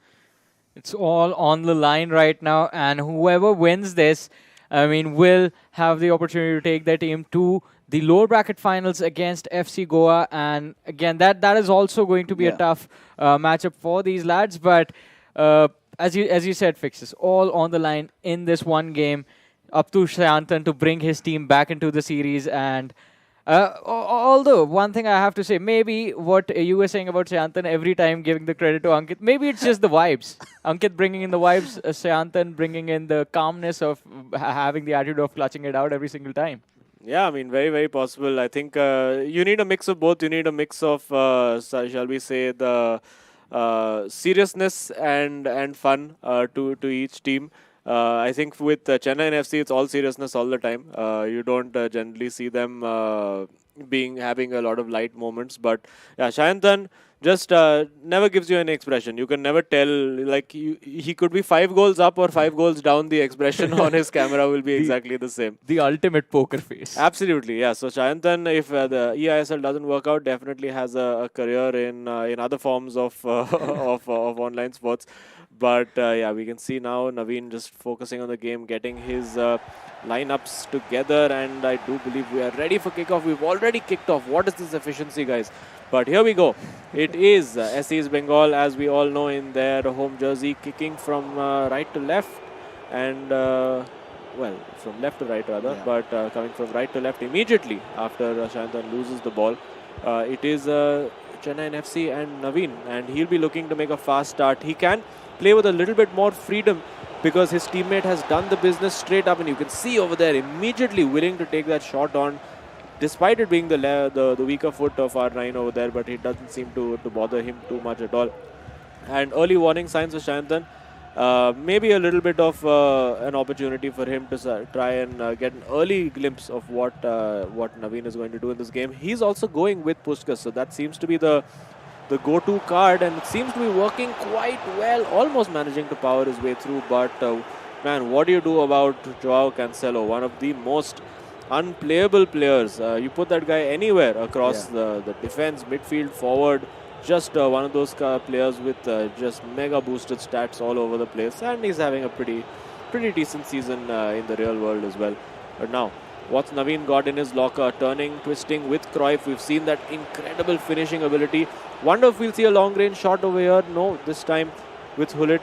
It's all on the line right now, and whoever wins this, I mean, will have the opportunity to take their team to the lower bracket finals against FC Goa. And again, that is also going to be a tough matchup for these lads. But as you said, Fixes, all on the line in this one game. Up to Shayantan to bring his team back into the series. And although, one thing I have to say, maybe what you were saying about Shayantan every time giving the credit to Ankit, maybe it's just the vibes. Ankit bringing in the vibes, Shayantan bringing in the calmness of having the attitude of clutching it out every single time. Yeah, I mean, very, very possible. I think you need a mix of both. You need a mix of, shall we say, the seriousness and fun to each team. I think with Chennaiyin FC, it's all seriousness all the time. You don't generally see them having a lot of light moments. But yeah, Shayantan just never gives you any expression. You can never tell, like, he could be 5 goals up or 5 goals down. The expression on his camera will be exactly the same. The ultimate poker face. Absolutely, yeah. So Shayantan, if the eISL doesn't work out, definitely has a career in other forms of of online sports. But yeah, we can see now Nodwin just focusing on the game, getting his lineups together, and I do believe we are ready for kickoff. We've already kicked off. What is this efficiency, guys? But here we go. It is SC East Bengal, as we all know, in their home jersey, kicking from right to left, and well, from left to right rather, but coming from right to left immediately after Shayantan loses the ball. It is Chennaiyin FC and Nodwin, and he'll be looking to make a fast start. He can play with a little bit more freedom because his teammate has done the business straight up, and you can see over there immediately willing to take that shot on, despite it being the weaker foot of R9 over there, but it doesn't seem to bother him too much at all. And early warning signs of Shayantan. Maybe a little bit of an opportunity for him to try and get an early glimpse of what Nodwin is going to do in this game. He's also going with Puskas, so that seems to be the go-to card, and it seems to be working quite well, almost managing to power his way through. But man, what do you do about Joao Cancelo, one of the most unplayable players? You put that guy anywhere across the defense, midfield, forward, just one of those players with just mega boosted stats all over the place, and he's having a pretty decent season in the real world as well. But now, what's Nodwin got in his locker? Turning, twisting with Cruyff. We've seen that incredible finishing ability. Wonder if we'll see a long-range shot over here. No, this time with Hullet,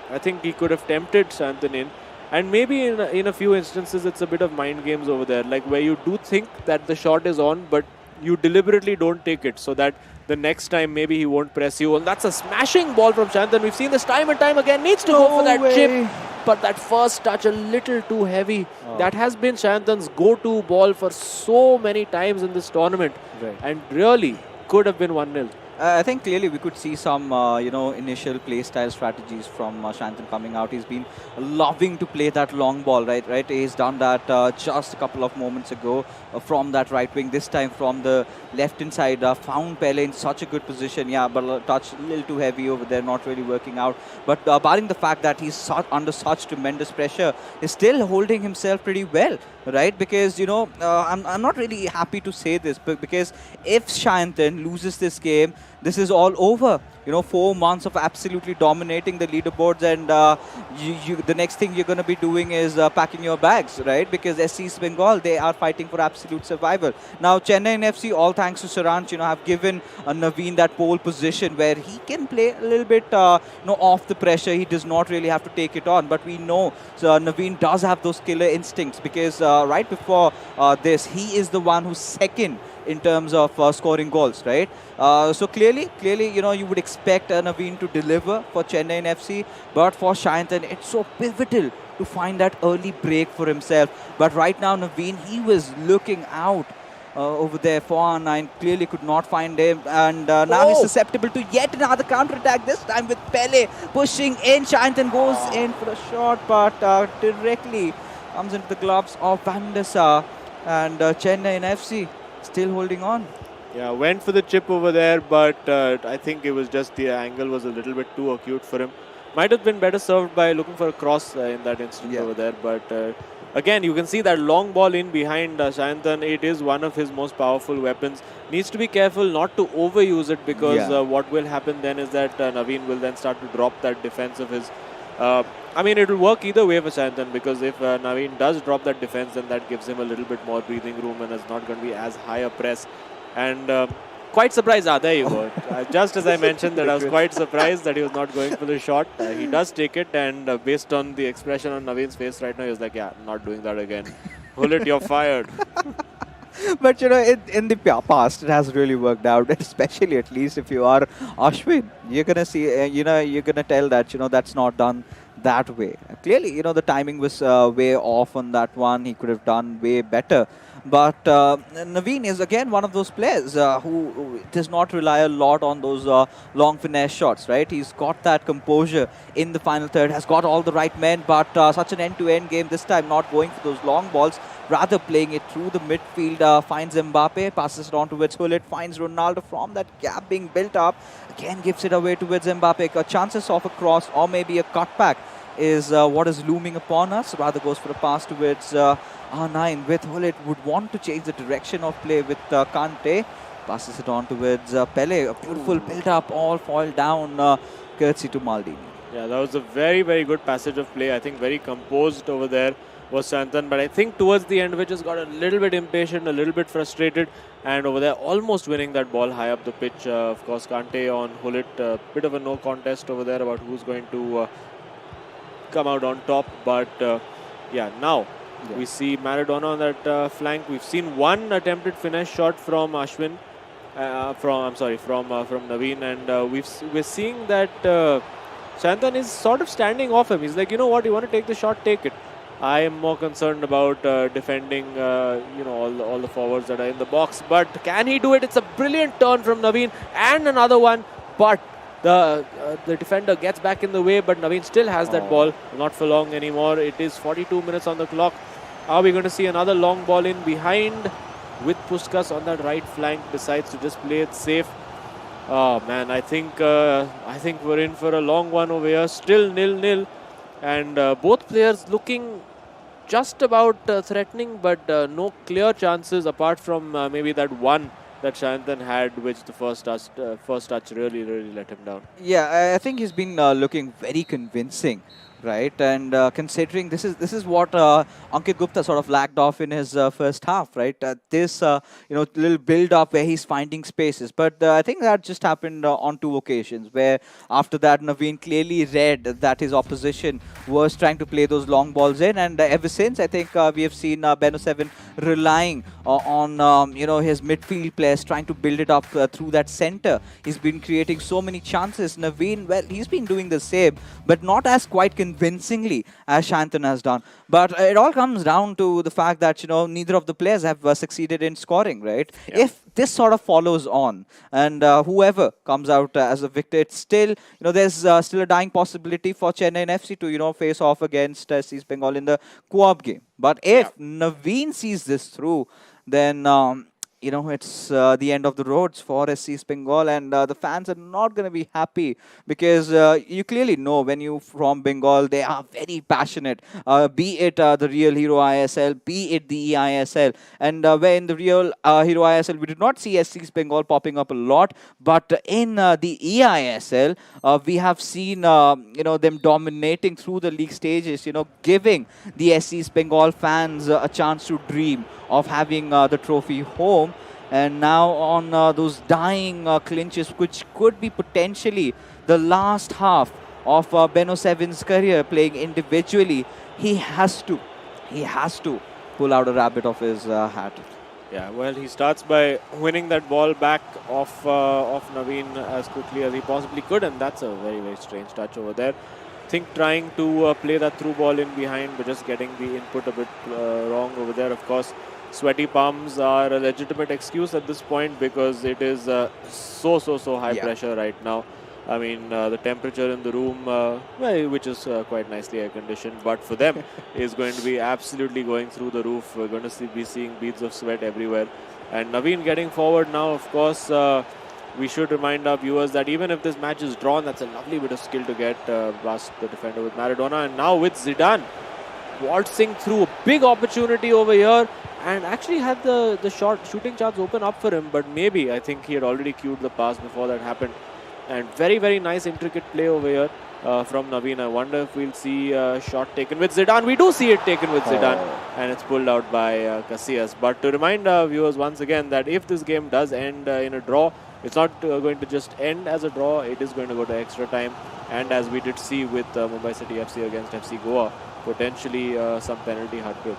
I think he could have tempted Shayantan in. And maybe in a few instances, it's a bit of mind games over there, like where you do think that the shot is on, but you deliberately don't take it so that the next time maybe he won't press you. And that's a smashing ball from Shayantan. We've seen this time and time again. Needs to go for that chip. But that first touch a little too heavy. That has been Shayantan's go-to ball for so many times in this tournament. And really could have been 1-0. I think clearly we could see some, initial play style strategies from Shayantan coming out. He's been loving to play that long ball, right? He's done that just a couple of moments ago from that right wing. This time from the left-hand side, found Pele in such a good position. Yeah, but a touch a little too heavy over there, not really working out. But barring the fact that he's under such tremendous pressure, he's still holding himself pretty well, right? Because, I'm not really happy to say this, but because if Shayantan loses this game, this is all over. 4 months of absolutely dominating the leaderboards, and the next thing you're going to be doing is packing your bags, right? Because SCEB Bengal, they are fighting for absolute survival. Now, Chennaiyin FC, all thanks to Saranch, have given Naveen that pole position where he can play a little bit, off the pressure. He does not really have to take it on. But we know Naveen does have those killer instincts, because right before this, he is the one who's second in terms of scoring goals, right? So clearly, you would expect Naveen to deliver for Chennaiyin FC, but for Shayantan, it's so pivotal to find that early break for himself. But right now, Naveen, he was looking out over there for R9, clearly could not find him, and now he's susceptible to yet another counter-attack, this time with Pele pushing in. Shayantan goes in for a shot, but directly comes into the gloves of Van der Sar, and Chennaiyin FC still holding on. Yeah, went for the chip over there, but I think it was just the angle was a little bit too acute for him. Might have been better served by looking for a cross in that instance over there, but again, you can see that long ball in behind Shayantan. It is one of his most powerful weapons. Needs to be careful not to overuse it, because what will happen then is that Naveen will then start to drop that defense of his. I mean, it will work either way for Shayantan, because if Naveen does drop that defense, then that gives him a little bit more breathing room and is not going to be as high a press. And quite surprised. There you go. Just as I mentioned that I was quite surprised that he was not going for the shot. He does take it, and based on the expression on Naveen's face right now, he was like, yeah, not doing that again. Hullet, you're fired. But in the past, it has really worked out, especially at least if you are Ashwin. You're going to see, you're going to tell that, that's not done that way. Clearly, the timing was way off on that one. He could have done way better. But Naveen is again one of those players who does not rely a lot on those long finesse shots, right? He's got that composure in the final third, has got all the right men, but such an end-to-end game this time, not going for those long balls, rather playing it through the midfield, finds Mbappe, passes it on towards Hullet, finds Ronaldo from that gap being built up, again gives it away towards Mbappe. Chances of a cross or maybe a cutback is what is looming upon us. Rather goes for a pass towards R9 with Hullet, would want to change the direction of play with Kante. Passes it on towards Pele. A beautiful build-up, all fall down, courtesy to Maldini. Yeah, that was a very, very good passage of play. I think very composed over there was Shayantan, but I think towards the end, which just got a little bit impatient, a little bit frustrated, and over there almost winning that ball high up the pitch. Of course, Kante on Hullet, bit of a no contest over there about who's going to come out on top, but yeah, now we see Maradona on that flank. We've seen one attempted finesse shot from Ashwin, from Naveen, and we're seeing that Shayantan is sort of standing off him. He's like, you know what, you want to take the shot, take it. I am more concerned about defending, all the forwards that are in the box. But can he do it? It's a brilliant turn from Naveen, and another one, but the defender gets back in the way, but Naveen still has that ball. Not for long anymore. It is 42 minutes on the clock. Are we going to see another long ball in behind with Puskas on that right flank? Decides to just play it safe. Oh man, I think we're in for a long one over here. Still 0-0, and both players looking just about threatening, but no clear chances apart from maybe that one that Shayantan had, which the first touch really let him down. Yeah, I think he's been looking very convincing, right? And considering this is what Ankit Gupta sort of lagged off in his first half, right? This little build up where he's finding spaces, but I think that just happened on 2 occasions where after that Naveen clearly read that his opposition was trying to play those long balls in, and ever since I think we have seen Beno 7 relying on his midfield players, trying to build it up through that center. He's been creating so many chances. Naveen, well, he's been doing the same, but not as quite convincingly as Shayantan has done. But it all comes down to the fact that neither of the players have succeeded in scoring, right? Yeah. If this sort of follows on, and whoever comes out as a victor, it's still there's still a dying possibility for Chennaiyin FC to face off against SCEB Bengal in the co-op game. But if Naveen sees this through, then it's the end of the roads for SC Bengal, and the fans are not going to be happy because you clearly know when you from Bengal, they are very passionate. Be it the real Hero ISL, be it the eISL, and when the real Hero ISL, we did not see SC Bengal popping up a lot, but in the eISL, we have seen them dominating through the league stages. Giving the SC Bengal fans a chance to dream of having the trophy home. And now on those dying clinches, which could be potentially the last half of Beno Seven's career playing individually, he has to pull out a rabbit of his hat. Yeah, well, he starts by winning that ball back off Naveen as quickly as he possibly could, and that's a very, very strange touch over there. I think trying to play that through ball in behind, but just getting the input a bit wrong over there. Of course, sweaty palms are a legitimate excuse at this point because it is so high pressure right now. I mean, the temperature in the room, which is quite nicely air conditioned, but for them is going to be absolutely going through the roof. We're going to be seeing beads of sweat everywhere. And Naveen getting forward now, of course, we should remind our viewers that even if this match is drawn, that's a lovely bit of skill to get past the defender with Maradona. And now with Zidane waltzing through, a big opportunity over here, and actually had the shooting chance open up for him, but maybe I think he had already cued the pass before that happened. And very, very nice intricate play over here from Naveen. I wonder if we'll see a shot taken with Zidane. We do see it taken with Zidane, and it's pulled out by Casillas. But to remind our viewers once again that if this game does end in a draw, it's not going to just end as a draw. It is going to go to extra time. And as we did see with Mumbai City FC against FC Goa, potentially some penalty heartbreak.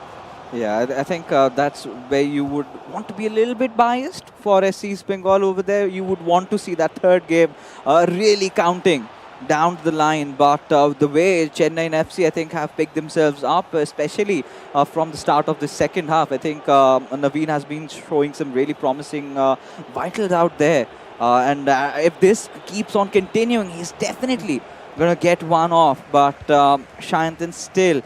Yeah, I think that's where you would want to be a little bit biased for SC Bengal over there. You would want to see that third game really counting down the line. But the way Chennaiyin FC, I think, have picked themselves up, especially from the start of the second half, I think Naveen has been showing some really promising vitals out there. And if this keeps on continuing, he's definitely going to get one off. But Shayantan still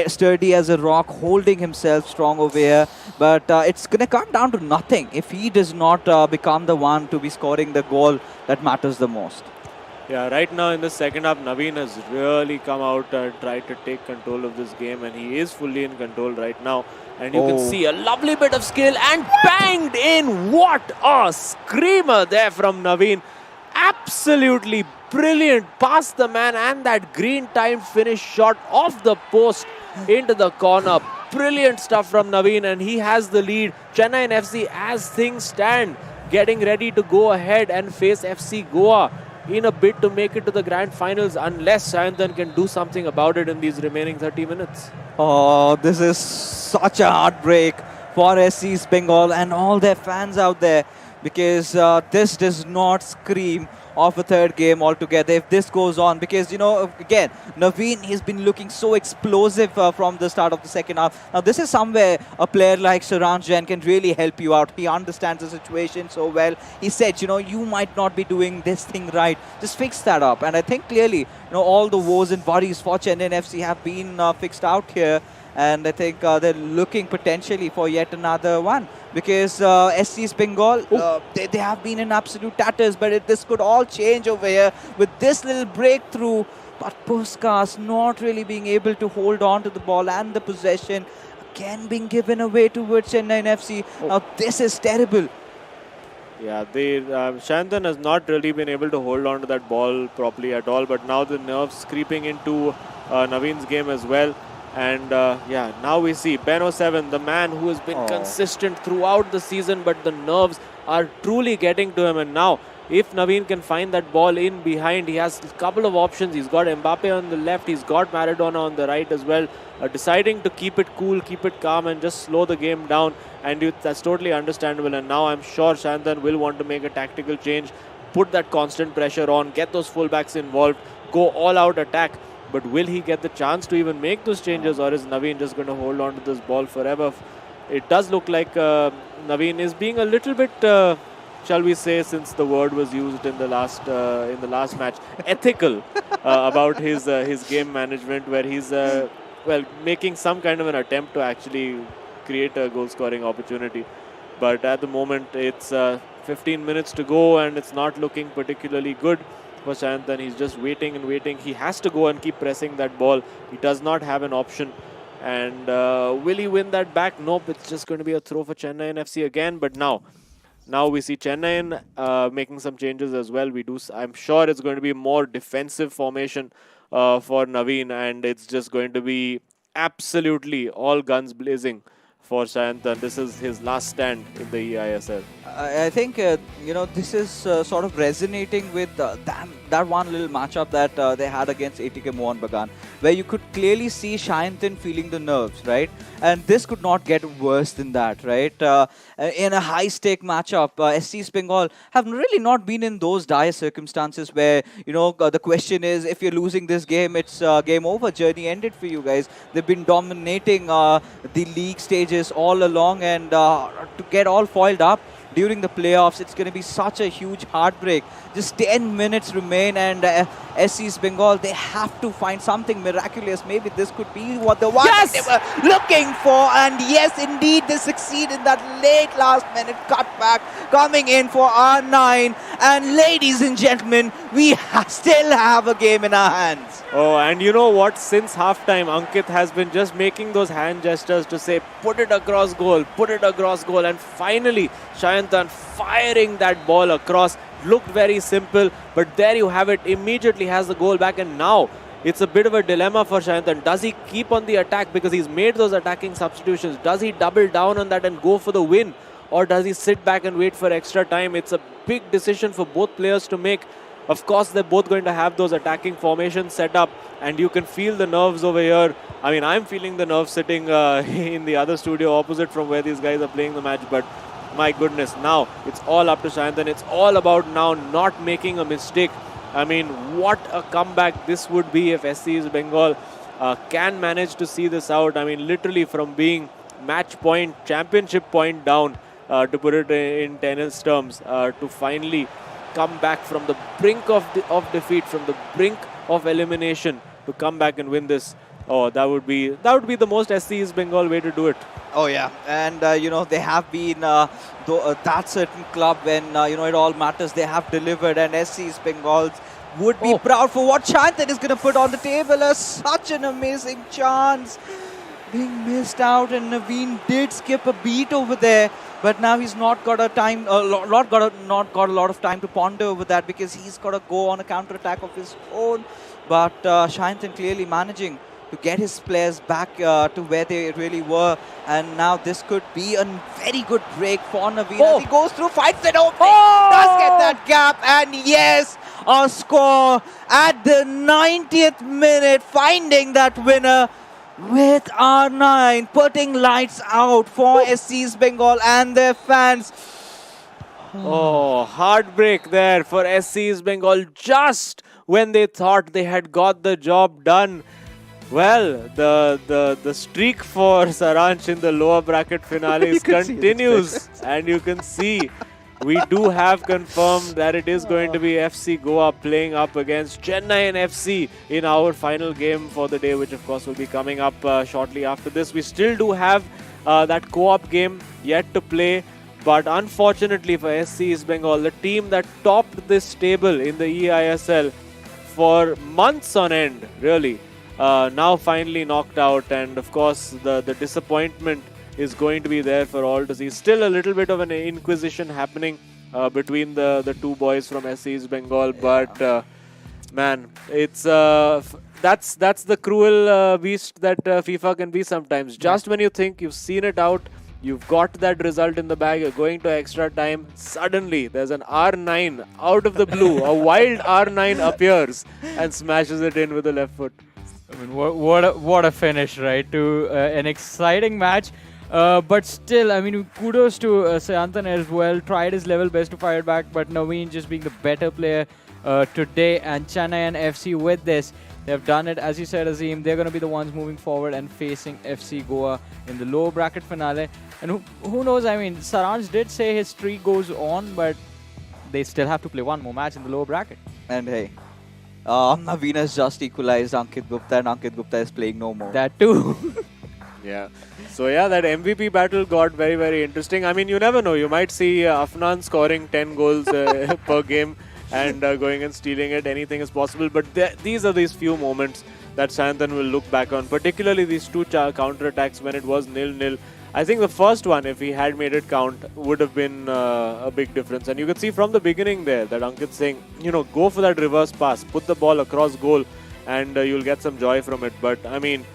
sturdy as a rock, holding himself strong over here. But it's going to come down to nothing if he does not become the one to be scoring the goal that matters the most. Yeah, right now in the second half, Naveen has really come out and tried to take control of this game, and he is fully in control right now. And you can see a lovely bit of skill and banged in. What a screamer there from Naveen. Absolutely brilliant. Past the man, and that green timed finish shot off the post into the corner. Brilliant stuff from Naveen, and he has the lead. Chennaiyin FC, as things stand, getting ready to go ahead and face FC Goa in a bid to make it to the grand finals, unless Shayantan can do something about it in these remaining 30 minutes. Oh, this is such a heartbreak for SC Bengal and all their fans out there, because this does not scream of a third game altogether if this goes on, because again, Naveen, he's been looking so explosive from the start of the second half. Now this is somewhere a player like Saransh Jain can really help you out. He understands the situation so well. He said, you might not be doing this thing right, just fix that up. And I think clearly all the woes and worries for Chennaiyin FC have been fixed out here. And I think they're looking potentially for yet another one, because SC Bengal, they have been in absolute tatters, but this could all change over here with this little breakthrough. But Puskas not really being able to hold on to the ball and the possession, again being given away towards Chennaiyin FC. Now this is terrible. Yeah, Shayantan has not really been able to hold on to that ball properly at all, but now the nerves creeping into Naveen's game as well. And now we see Beno 7, the man who has been consistent throughout the season, but the nerves are truly getting to him. And now, if Naveen can find that ball in behind, he has a couple of options. He's got Mbappe on the left, he's got Maradona on the right as well, deciding to keep it cool, keep it calm, and just slow the game down. And that's totally understandable. And now I'm sure Shayantan will want to make a tactical change, put that constant pressure on, get those fullbacks involved, go all out attack. But will he get the chance to even make those changes, or is Naveen just going to hold on to this ball forever? It does look like Naveen is being a little bit, shall we say, since the word was used in the last match, ethical about his game management, where he's making some kind of an attempt to actually create a goal-scoring opportunity. But at the moment, it's 15 minutes to go and it's not looking particularly good for Shanthan. He's just waiting and waiting. He has to go and keep pressing that ball. He does not have an option. And will he win that back? Nope, it's just going to be a throw for Chennaiyin FC again. But now we see Chennaiyin making some changes as well. I'm sure it's going to be more defensive formation for Nodwin, and it's just going to be absolutely all guns blazing for Shanthan. This is his last stand in the eISL. I think this is sort of resonating with that one little matchup that they had against ATK Mohan Bagan, where you could clearly see Shanthan feeling the nerves, right? And this could not get worse than that, right? In a high-stake matchup, SC Bengal have really not been in those dire circumstances where the question is, if you're losing this game, it's game over, journey ended for you guys. They've been dominating the league stages all along, and to get all foiled up during the playoffs, it's going to be such a huge heartbreak. Just 10 minutes remain, and SC Bengal, they have to find something miraculous. Maybe this could be what the one that they were looking for. And yes, indeed, they succeed in that late last-minute cutback, coming in for R9. And ladies and gentlemen, we still have a game in our hands. Oh, and you know what? Since halftime, Ankit has been just making those hand gestures to say, put it across goal, put it across goal. And finally, Shanthan firing that ball across. Looked very simple, but there you have it. Immediately has the goal back, and now it's a bit of a dilemma for Shanthan. Does he keep on the attack because he's made those attacking substitutions? Does he double down on that and go for the win? Or does he sit back and wait for extra time? It's a big decision for both players to make. Of course, they're both going to have those attacking formations set up, and you can feel the nerves over here. I mean, I'm feeling the nerves sitting in the other studio opposite from where these guys are playing the match, but my goodness, now it's all up to Shanthan. It's all about now not making a mistake. I mean, what a comeback this would be if SC Bengal can manage to see this out. I mean, literally from being match point, championship point down, to put it in tennis terms, to finally come back from the brink of defeat, from the brink of elimination, to come back and win this. Oh, that would be the most SC Bengal way to do it. Oh yeah, and they have been that certain club when it all matters. They have delivered, and SC Bengals would be proud for what Shanthan is going to put on the table. Such an amazing chance being missed out, and Nodwin did skip a beat over there, but now he's not got not got a lot of time to ponder over that, because he's got to go on a counter attack of his own. But Shanthan clearly managing to get his players back to where they really were. And now this could be a very good break for Nodwin as he goes through, fights it open, does get that gap, and yes, a score at the 90th minute, finding that winner with R9, putting lights out for SC Bengal and their fans. Oh, heartbreak there for SC Bengal just when they thought they had got the job done. Well, the streak for Saransh in the lower bracket finales continues, and you can see we do have confirmed that it is going to be FC Goa playing up against Chennaiyin FC in our final game for the day, which of course will be coming up shortly after this. We still do have that co-op game yet to play, but unfortunately for SC Bengal, the team that topped this table in the eISL for months on end, really, now finally knocked out, and of course the disappointment is going to be there for all to see. Still a little bit of an inquisition happening between the two boys from SC Bengal, but man, it's that's the cruel beast that FIFA can be sometimes. Just when you think you've seen it out, you've got that result in the bag, you're going to extra time, suddenly there's an R9 out of the blue. A wild R9 appears and smashes it in with the left foot. I mean, what a finish, right? To an exciting match. But still, I mean, kudos to Shanthan as well. Tried his level best to fire it back, but Nodwin just being the better player today. And Chennaiyin FC with this, they've done it. As you said, Azim, they're going to be the ones moving forward and facing FC Goa in the lower bracket finale. And who knows, I mean, Saransh did say his streak goes on, but they still have to play one more match in the lower bracket. And hey, Nodwin has just equalized Ankit Gupta, and Ankit Gupta is playing no more. That too. Yeah. So yeah, that MVP battle got very, very interesting. I mean, you never know. You might see Afnan scoring 10 goals per game and going and stealing it. Anything is possible. But these are these few moments that Santhan will look back on, particularly these two counter-attacks when it was 0-0. I think the first one, if he had made it count, would have been a big difference. And you could see from the beginning there that Ankit saying, go for that reverse pass, put the ball across goal, and you'll get some joy from it. But I mean,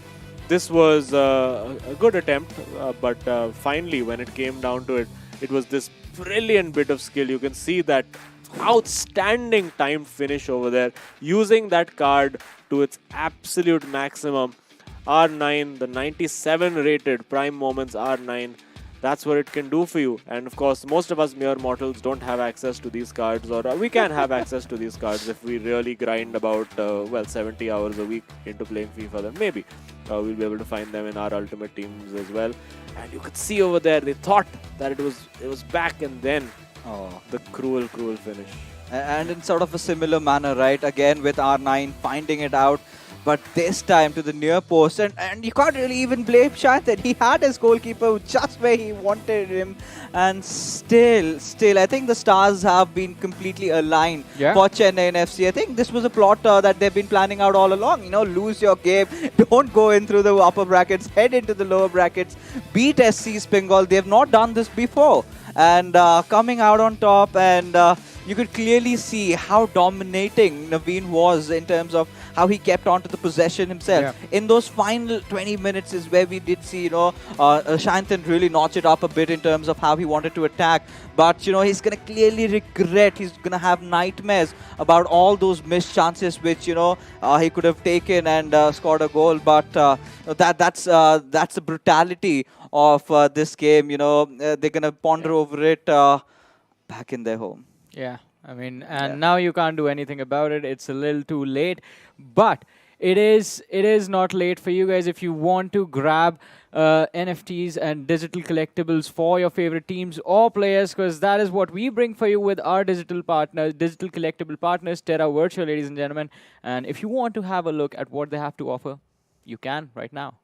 this was a good attempt, but finally, when it came down to it, it was this brilliant bit of skill. You can see that outstanding timed finish over there, using that card to its absolute maximum. R9, the 97 rated prime moments R9. That's what it can do for you. And of course, most of us mere mortals don't have access to these cards, or we can have access to these cards if we really grind about 70 hours a week into playing FIFA. Then maybe we'll be able to find them in our ultimate teams as well. And you could see over there, they thought that it was back, and then the cruel finish. And in sort of a similar manner, right? Again with R9 finding it out, but this time to the near post, and you can't really even blame Shantan. He had his goalkeeper just where he wanted him, and still, I think the stars have been completely aligned for Chennaiyin FC. I think this was a plot that they've been planning out all along. Lose your game, don't go in through the upper brackets, head into the lower brackets, beat SC's Bengal. They have not done this before, and coming out on top, and you could clearly see how dominating Nodwin was in terms of how he kept on to the possession himself. In those final 20 minutes is where we did see, Shantan really notch it up a bit in terms of how he wanted to attack. But, he's going to clearly regret, he's going to have nightmares about all those missed chances which, he could have taken and scored a goal. But that's the brutality of this game. They're going to ponder over it back in their home. Yeah, I mean, and now you can't do anything about it. It's a little too late, but it is not late for you guys if you want to grab NFTs and digital collectibles for your favorite teams or players, because that is what we bring for you with our digital collectible partners, Terra Virtual, ladies and gentlemen. And if you want to have a look at what they have to offer, you can right now.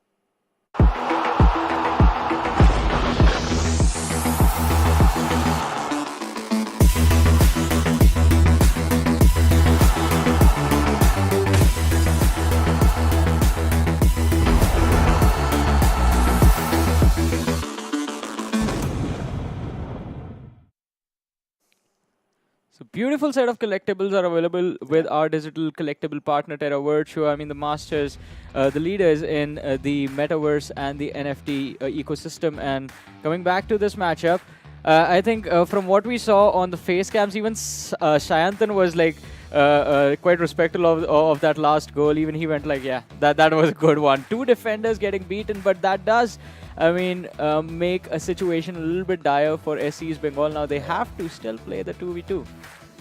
So beautiful set of collectibles are available with our digital collectible partner Terra Virtual. I mean, the masters, the leaders in the metaverse and the NFT ecosystem. And coming back to this matchup, I think from what we saw on the face cams, even Shantan was like quite respectful of that last goal. Even he went like, yeah, that was a good one. Two defenders getting beaten, but that does, I mean, make a situation a little bit dire for SC's Bengal. Now they have to still play the 2v2.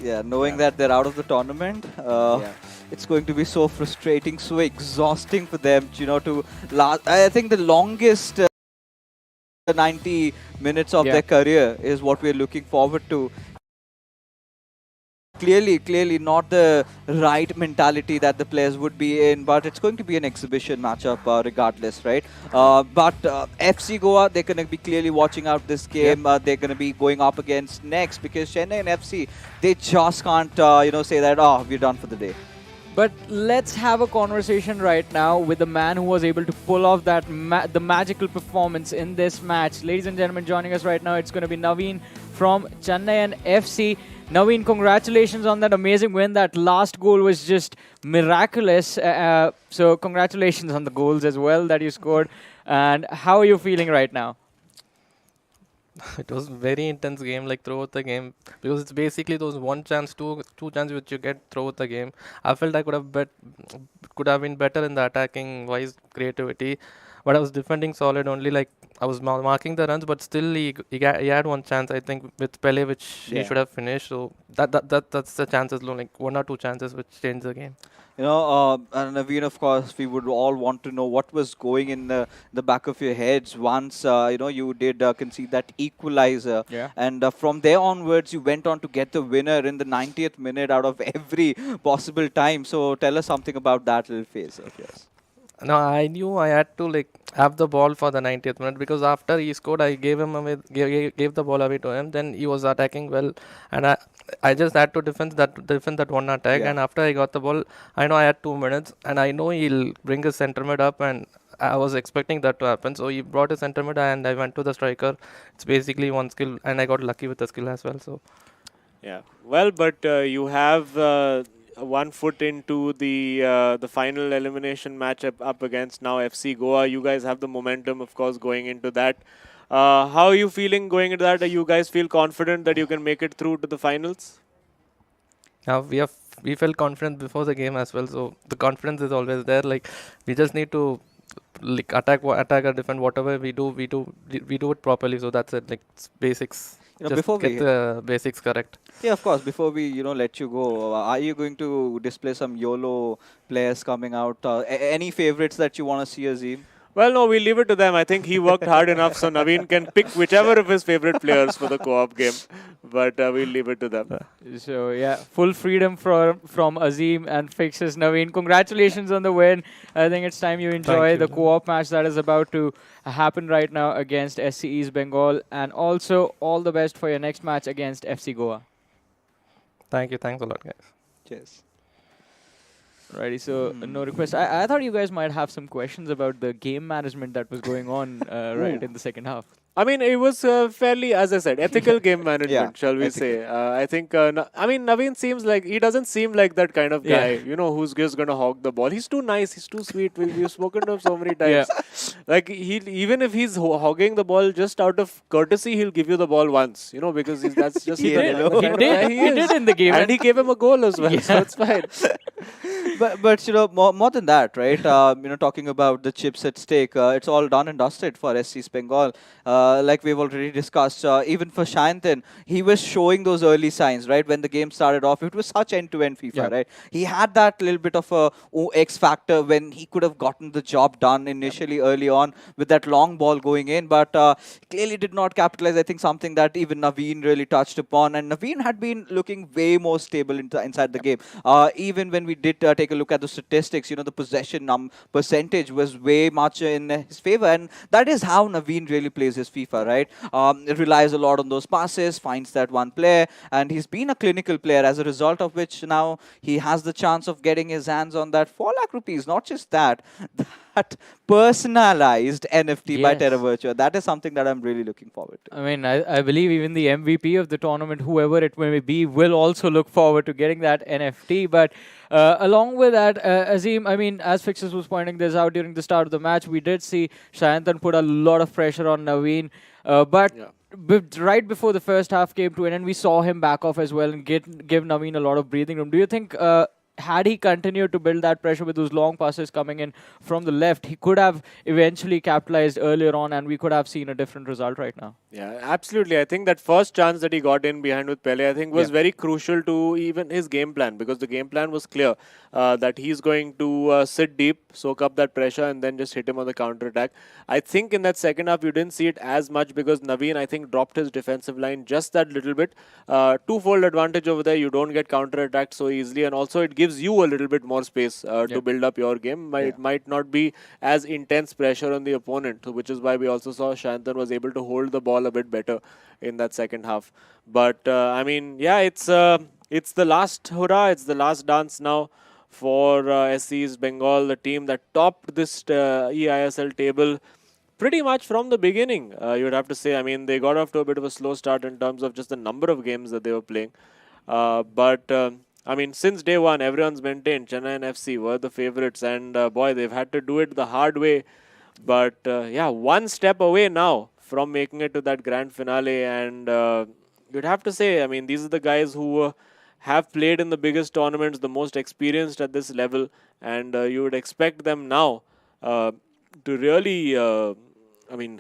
Yeah, knowing that they're out of the tournament, it's going to be so frustrating, so exhausting for them, to last. I think the longest 90 minutes of their career is what we're looking forward to. Clearly not the right mentality that the players would be in, but it's going to be an exhibition matchup regardless, right? But FC Goa, they're going to be clearly watching out this game. They're going to be going up against next, because Chennaiyin FC, they just can't, say that, we're done for the day. But let's have a conversation right now with the man who was able to pull off that the magical performance in this match. Ladies and gentlemen, joining us right now, it's going to be Nodwin from Chennaiyin FC. Nodwin, congratulations on that amazing win. That last goal was just miraculous. So congratulations on the goals as well that you scored. And how are you feeling right now? It was very intense game, like throughout the game, because it's basically those one chance, two chances which you get throughout the game. I felt I could have been better in the attacking wise creativity, but I was defending solid only. Like I was marking the runs, but still he had one chance, I think, with Pele, which he should have finished. So that's the chances, like one or two chances which changed the game. And Nodwin, of course, we would all want to know what was going in the back of your heads once, you did concede that equalizer. And from there onwards, you went on to get the winner in the 90th minute out of every possible time. So tell us something about that little phase of yours. No, I knew I had to like have the ball for the 90th minute because after he scored, I gave him away, gave the ball away to him. Then he was attacking well, and I just had to defend that one attack. Yeah. And after I got the ball, I know I had 2 minutes, and I know he'll bring his center mid up, and I was expecting that to happen. So he brought his center mid, and I went to the striker. It's basically one skill, and I got lucky with the skill as well. So. Yeah. Well, but you have one foot into the final elimination match up against now FC Goa. You guys have the momentum, of course, going into that. How are you feeling going into that? Do you guys feel confident that you can make it through to the finals? We felt confident before the game as well, so the confidence is always there. Like we just need to like attack or defend whatever we do it properly. So that's it. Like it's basics. You know, Just before get we the basics correct. Yeah, of course. Before we, let you go, are you going to display some YOLO players coming out? Any favorites that you want to see, Azim? Well, no, we leave it to them. I think he worked hard enough, so Naveen can pick whichever of his favorite players for the co-op game. But we'll leave it to them. So yeah, full freedom from Azim and fixes Naveen. Congratulations on the win. I think it's time you enjoy the co-op match that is about to happen right now against SCE's Bengal, and also all the best for your next match against FC Goa. Thank you. Thanks a lot, guys. Cheers. Righty, so no request. I thought you guys might have some questions about the game management that was going on right in the second half. I mean, it was fairly, as I said, ethical game management, Yeah, shall we say. I think, Naveen seems like, he doesn't seem like that kind of guy, who's just going to hog the ball. He's too nice, he's too sweet. We've spoken to him so many times. Like, even if he's hogging the ball just out of courtesy, he'll give you the ball once, because that's just... He did in the game. And he gave him a goal as well, so it's fine. But more than that, right? Talking about the chips at stake, it's all done and dusted for SC's Bengal. Like we've already discussed, even for Shayantan, he was showing those early signs, right? When the game started off, it was such end-to-end FIFA, right? He had that little bit of a X factor when he could have gotten the job done initially early on with that long ball going in, but clearly did not capitalize. I think something that even Naveen really touched upon, and Naveen had been looking way more stable inside the game. Even when we did take a look at the statistics, the possession percentage was way much in his favor, and that is how Naveen really plays his FIFA, right? It relies a lot on those passes, finds that one player, and he's been a clinical player, as a result of which now he has the chance of getting his hands on that 4 lakh rupees. Not just that, that personalized NFT by Terra Virtua. That is something that I'm really looking forward to. I mean, I believe even the MVP of the tournament, whoever it may be, will also look forward to getting that NFT. But along with that, Azim, I mean, as Fixes was pointing this out during the start of the match, we did see Shayantan put a lot of pressure on Naveen. But right before the first half came to an end, we saw him back off as well and give Naveen a lot of breathing room. Do you think... had he continued to build that pressure with those long passes coming in from the left, he could have eventually capitalized earlier on and we could have seen a different result right now. Yeah, absolutely. I think that first chance that he got in behind with Pele, I think was very crucial to even his game plan, because the game plan was clear that he's going to sit deep, soak up that pressure and then just hit him on the counter attack. I think in that second half, you didn't see it as much because Naveen, I think, dropped his defensive line just that little bit. Twofold advantage over there. You don't get counter attacked so easily, and also it gives you a little bit more space to build up your game. It might not be as intense pressure on the opponent, which is why we also saw Shayantan was able to hold the ball a bit better in that second half. But I mean, yeah, it's the last hurrah, it's the last dance now for SC's Bengal, the team that topped this eISL table pretty much from the beginning, you would have to say. I mean, they got off to a bit of a slow start in terms of just the number of games that they were playing. But I mean, since day one, everyone's maintained Chennaiyin FC were the favorites, and boy, they've had to do it the hard way. But yeah, one step away now from making it to that grand finale, and you'd have to say, I mean, these are the guys who have played in the biggest tournaments, the most experienced at this level, and you would expect them now to really,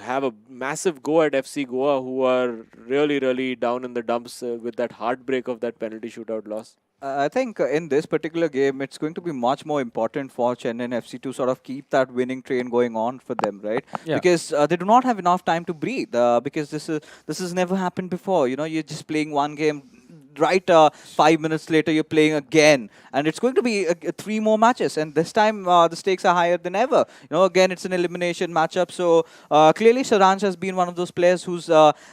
have a massive go at FC Goa, who are really, really down in the dumps with that heartbreak of that penalty shootout loss. I think in this particular game, it's going to be much more important for Chennaiyin FC to sort of keep that winning train going on for them, right? Yeah. Because they do not have enough time to breathe. Because this has never happened before. You're just playing one game. right 5 minutes later you're playing again, and it's going to be 3 more matches, and this time the stakes are higher than ever. Again, it's an elimination matchup, so clearly Saranj has been one of those players who's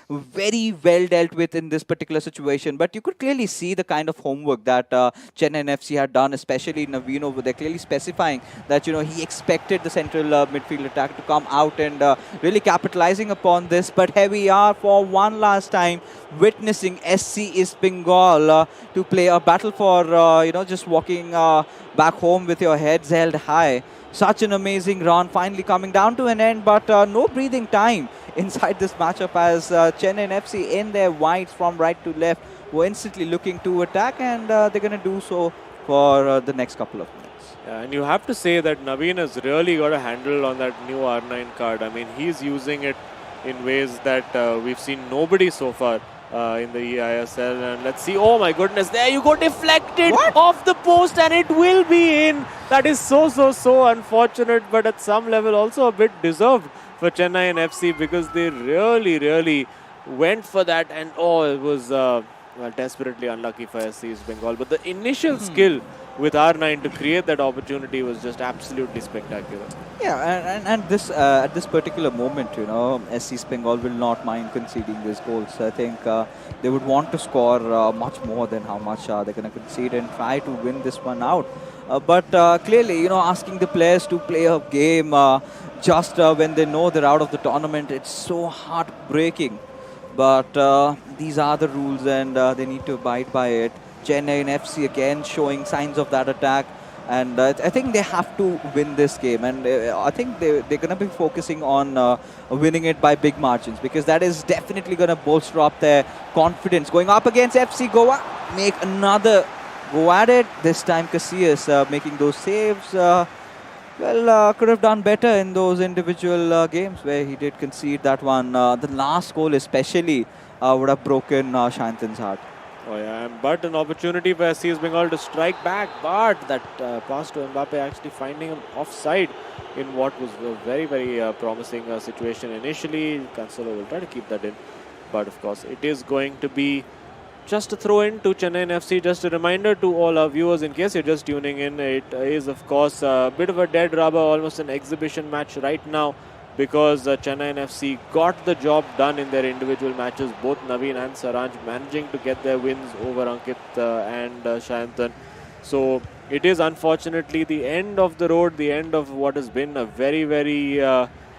very well dealt with in this particular situation, but you could clearly see the kind of homework that Chennaiyin FC had done, especially Nodwin over there, clearly specifying that he expected the central midfield attack to come out and really capitalizing upon this. But here we are for one last time witnessing SCEB Bengal to play a battle for just walking back home with your heads held high. Such an amazing run, finally coming down to an end, but no breathing time inside this matchup as Chennaiyin FC in their whites from right to left were instantly looking to attack, and they're going to do so for the next couple of minutes. Yeah, and you have to say that Naveen has really got a handle on that new R9 card. I mean, he's using it in ways that we've seen nobody so far in the eISL. And let's see. Oh my goodness, there you go, deflected off the post, and it will be in. That is so unfortunate, but at some level also a bit deserved for Chennaiyin FC, because they really went for that, and it was desperately unlucky for SCEB Bengal. But the initial skill with R9 to create that opportunity was just absolutely spectacular. Yeah, and this at this particular moment, SCEB Bengal will not mind conceding these goals. I think they would want to score much more than how much they're going to concede and try to win this one out. But clearly, asking the players to play a game just when they know they're out of the tournament, it's so heartbreaking. But these are the rules, and they need to abide by it. Chennaiyin FC again showing signs of that attack, and I think they have to win this game, and I think they're going to be focusing on winning it by big margins, because that is definitely going to bolster up their confidence. Going up against FC Goa, make another go at it. This time Casillas making those saves. Could have done better in those individual games where he did concede that one. The last goal especially would have broken Shantan's heart. Oh yeah, but an opportunity for SCEB Bengal to strike back, but that pass to Mbappe actually finding him offside in what was a very promising situation initially. Cancelo will try to keep that in, but of course it is going to be just a throw in to Chennaiyin FC. Just a reminder to all our viewers, in case you're just tuning in, it is of course a bit of a dead rubber, almost an exhibition match right now, because Chennaiyin FC got the job done in their individual matches. Both Naveen and Saranj managing to get their wins over Ankit and Shayantan. So it is unfortunately the end of the road, the end of what has been a very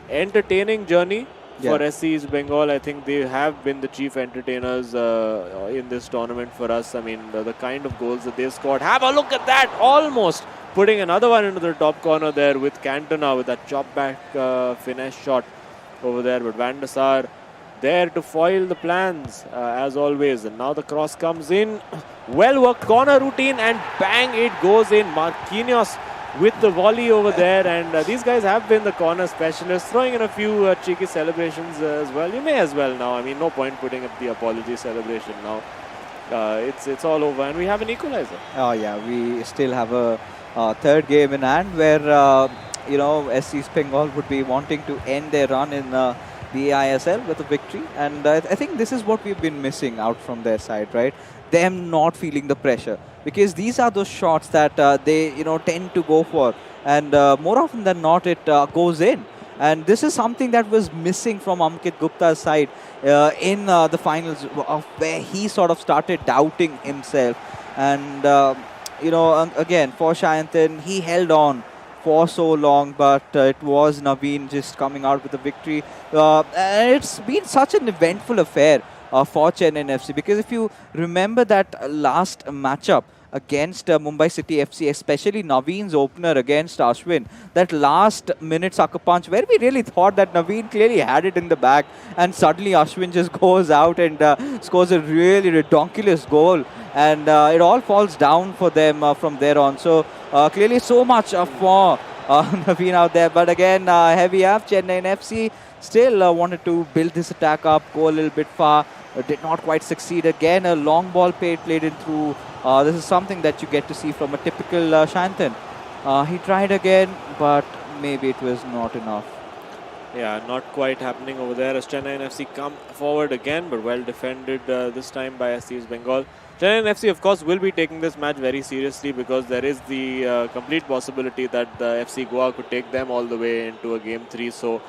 entertaining journey for SCEB Bengal. I think they have been the chief entertainers in this tournament for us. I mean, the kind of goals that they've scored. Have a look at that! Almost putting another one into the top corner there with Cantona with that chop back finesse shot over there. But Van der Sar there to foil the plans as always. And now the cross comes in. Well worked corner routine, and bang, it goes in. Marquinhos with the volley over there, and these guys have been the corner specialists, throwing in a few cheeky celebrations as well. You may as well now. I mean, no point putting up the apology celebration now. It's all over, and we have an equalizer. Oh yeah, we still have a third game in hand where SCEB Bengal would be wanting to end their run in the eISL with a victory, and I think this is what we've been missing out from their side, right? Them not feeling the pressure, because these are those shots that they tend to go for, and more often than not it goes in. And this is something that was missing from Ankit Gupta's side in the finals, of where he sort of started doubting himself. And again for Shayantan, he held on for so long, but it was Naveen just coming out with a victory. And it's been such an eventful affair for Chennaiyin FC, because if you remember that last matchup against Mumbai City FC, especially Naveen's opener against Ashwin, that last minute sucker punch where we really thought that Naveen clearly had it in the bag, and suddenly Ashwin just goes out and scores a really ridiculous goal, and it all falls down for them from there on. So clearly so much for Naveen out there. But again, heavy up, Chennaiyin FC still wanted to build this attack up, go a little bit far. Did not quite succeed. Again, a long ball played in through. This is something that you get to see from a typical Shantan. He tried again, but maybe it was not enough. Yeah, not quite happening over there as Chennaiyin FC come forward again, but well defended this time by SCEB Bengal. Chennaiyin FC, of course, will be taking this match very seriously because there is the complete possibility that the FC Goa could take them all the way into a Game 3. So,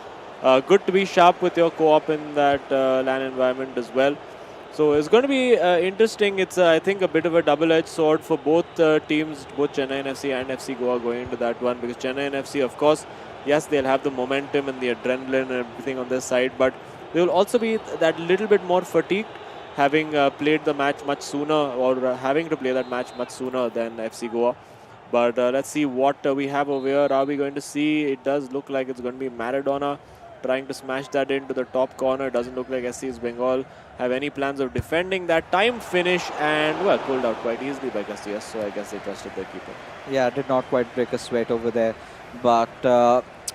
good to be sharp with your co-op in that LAN environment as well. So, it's going to be interesting. It's, I think, a bit of a double-edged sword for both teams, both Chennaiyin FC and FC Goa going into that one, because Chennaiyin FC, of course, yes, they'll have the momentum and the adrenaline and everything on this side, but they will also be that little bit more fatigued, having played the match much sooner, or having to play that match much sooner than FC Goa. But let's see what we have over here. Are we going to see? It does look like it's going to be Maradona trying to smash that into the top corner. It doesn't look like SCEB Bengal have any plans of defending that. Time finish and, well, pulled out quite easily by Casillas, so I guess they trusted their keeper. Yeah, did not quite break a sweat over there. But,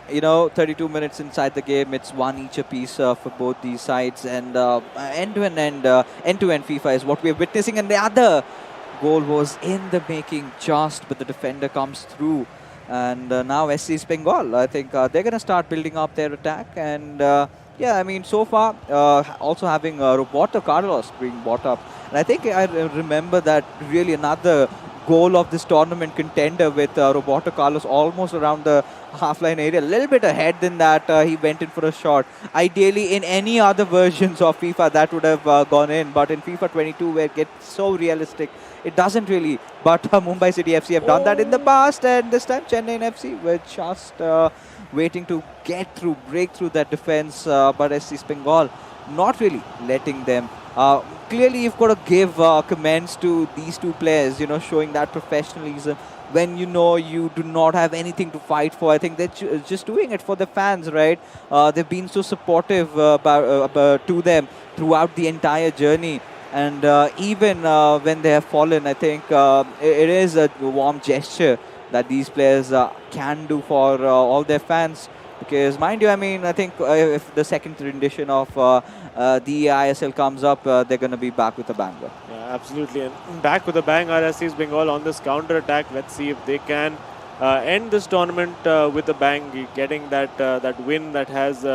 you know, 32 minutes inside the game, it's one each apiece for both these sides. And end-to-end FIFA is what we're witnessing. And the other goal was in the making just, but the defender comes through. And now SCEB Bengal, I think they're going to start building up their attack. And yeah, I mean, so far, also having Roberto Carlos being brought up. And I think I remember that really another goal of this tournament contender with Roberto Carlos almost around the half-line area. A little bit ahead than that, he went in for a shot. Ideally, in any other versions of FIFA, that would have gone in. But in FIFA 22, where it gets so realistic, it doesn't really. But Mumbai City FC have done that in the past, and this time Chennaiyin FC were just waiting to get through, break through that defense. But SCEB Bengal not really letting them. Clearly, you've got to give commends to these two players, you know, showing that professionalism when you know you do not have anything to fight for. I think they're just doing it for the fans, right? They've been so supportive to them throughout the entire journey. And even when they have fallen, I think it is a warm gesture that these players can do for all their fans. Because, mind you, I mean, I think if the second rendition of the eISL comes up, they're going to be back with a banger. Yeah, absolutely. And back with a bang are SCEB Bengal on this counter-attack. Let's see if they can end this tournament with a bang, getting that win that has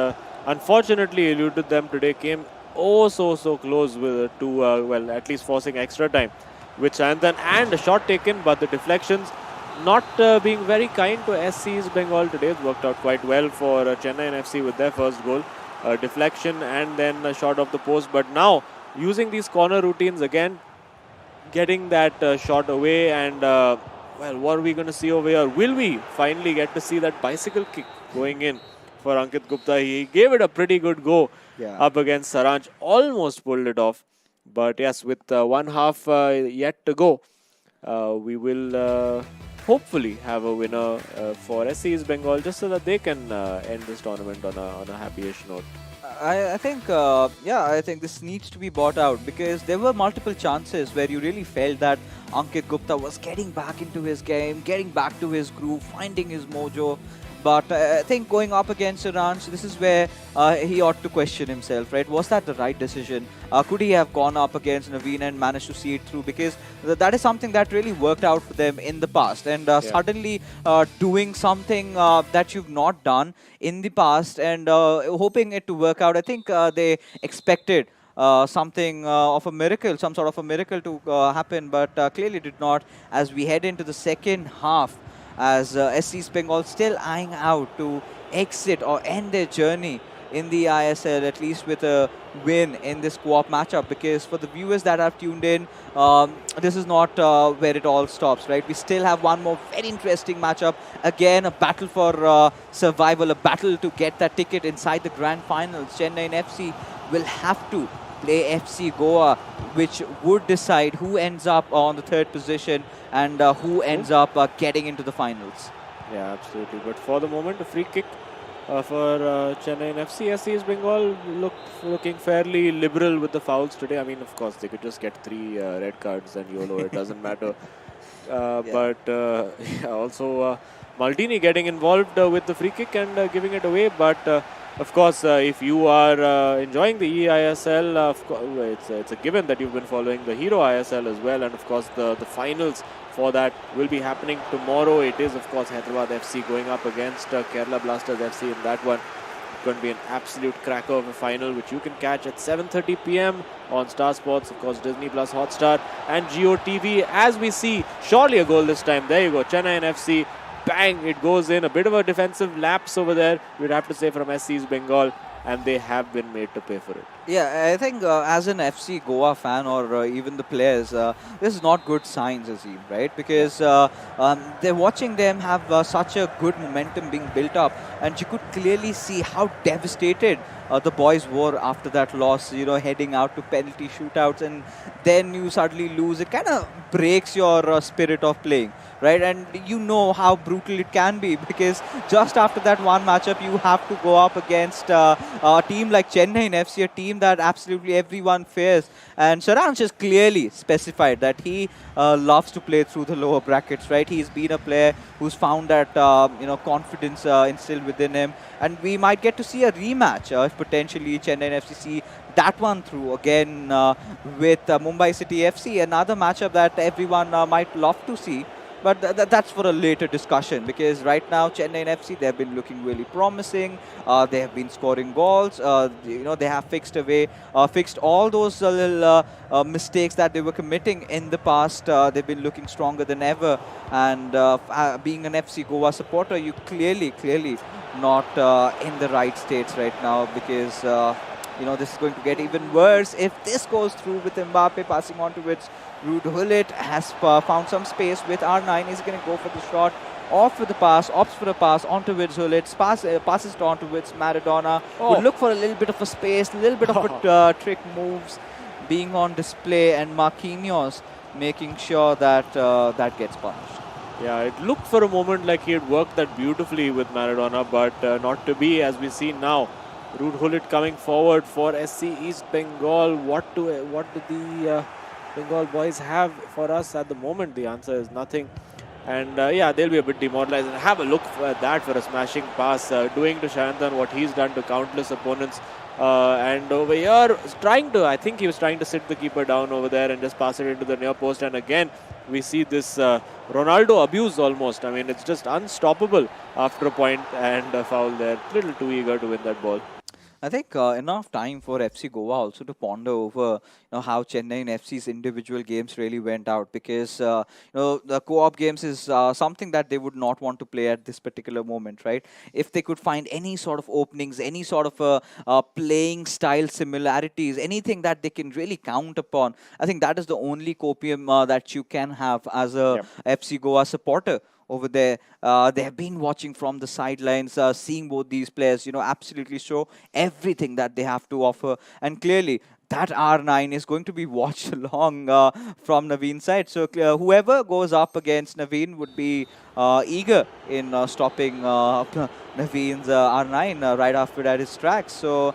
unfortunately eluded them today. Came so close with well, at least forcing extra time with Chayanthan, and a shot taken, but the deflections not being very kind to SCEB Bengal today. It's worked out quite well for Chennaiyin FC with their first goal. Deflection and then a shot off the post. But now, using these corner routines again, getting that shot away, and well, what are we going to see over here? Will we finally get to see that bicycle kick going in for Ankit Gupta? He gave it a pretty good go up against Saranch. Almost pulled it off. But yes, with one half yet to go, we will hopefully have a winner for SCEB Bengal, just so that they can end this tournament on a happy-ish note. I think, yeah, I think this needs to be bought out, because there were multiple chances where you really felt that Ankit Gupta was getting back into his game, getting back to his groove, finding his mojo. But I think going up against Saranch, this is where he ought to question himself, right? Was that the right decision? Could he have gone up against Nodwin and managed to see it through? Because that is something that really worked out for them in the past. And suddenly doing something that you've not done in the past and hoping it to work out, I think they expected something of a miracle, some sort of a miracle to happen, but clearly did not, as we head into the second half, as SCEB Bengal still eyeing out to exit or end their journey in the eISL, at least with a win in this co-op matchup. Because for the viewers that have tuned in, this is not where it all stops, right? We still have one more very interesting matchup. Again, a battle for survival, a battle to get that ticket inside the grand finals. Chennaiyin FC will have to play FC Goa, which would decide who ends up on the third position and who ends up getting into the finals. Yeah, absolutely. But for the moment, a free kick for Chennaiyin FC. SCEB Bengal looking fairly liberal with the fouls today. I mean, of course, they could just get 3 red cards and YOLO. It doesn't matter. But yeah, also Maldini getting involved with the free kick and giving it away. But of course, if you are enjoying the eISL, of course, it's a given that you've been following the Hero ISL as well. And of course, the finals for that will be happening tomorrow. It is, of course, Hyderabad FC going up against Kerala Blasters FC in that one. going to be an absolute cracker of a final, which you can catch at 7:30 p.m. on Star Sports, of course, Disney Plus, Hotstar, and Geo TV. As we see, surely a goal this time. There you go, Chennaiyin FC. Bang! It goes in. A bit of a defensive lapse over there, we'd have to say, from SC's Bengal, and they have been made to pay for it. Yeah, I think as an FC Goa fan or even the players, this is not good signs, Azim, right? Because they're watching them have such a good momentum being built up, and you could clearly see how devastated the boys were after that loss, you know, heading out to penalty shootouts, and then you suddenly lose. It kind of breaks your spirit of playing, right? And you know how brutal it can be, because just after that one matchup, you have to go up against a team like Chennaiyin FC, a team that absolutely everyone fears. And Saransh has clearly specified that he loves to play through the lower brackets, right? He's been a player who's found that you know, confidence instilled within him, and we might get to see a rematch if potentially Chennaiyin FC see that one through again with Mumbai City FC, another matchup that everyone might love to see. But that's for a later discussion, because right now Chennaiyin FC, they've been looking really promising. They have been scoring goals. You know, they have fixed all those little mistakes that they were committing in the past. They've been looking stronger than ever. And being an FC Goa supporter, you clearly not in the right states right now, because you know, this is going to get even worse if this goes through with Mbappe passing on towards Ruud Gullit. Has found some space with R9. He's going to go for the shot, opts for the pass onto Gullit, passes it on towards Maradona. Would look for a little bit of a space, a little bit of a trick moves being on display, and Marquinhos making sure that that gets punished. Yeah, it looked for a moment like he had worked that beautifully with Maradona, but not to be, as we see now. Ruud Gullit coming forward for SC East Bengal. What do the Bengal boys have for us at the moment? The answer is nothing. And yeah, they'll be a bit demoralized. And have a look at that for a smashing pass, doing to Shayantan what he's done to countless opponents. And over here, I think he was trying to sit the keeper down over there and just pass it into the near post. And again, we see this Ronaldo abuse almost. I mean, it's just unstoppable after a point, and a foul there. A little too eager to win that ball. I think enough time for FC Goa also to ponder over, you know, how Chennaiyin FC's individual games really went out, because you know, the co-op games is something that they would not want to play at this particular moment, right? If they could find any sort of openings, any sort of playing style similarities, anything that they can really count upon, I think that is the only copium that you can have as a FC Goa supporter over there. They have been watching from the sidelines, seeing both these players, you know, absolutely show everything that they have to offer. And clearly, that R9 is going to be watched along from Naveen's side. So whoever goes up against Naveen would be eager in stopping Naveen's R9 right after that his tracks. So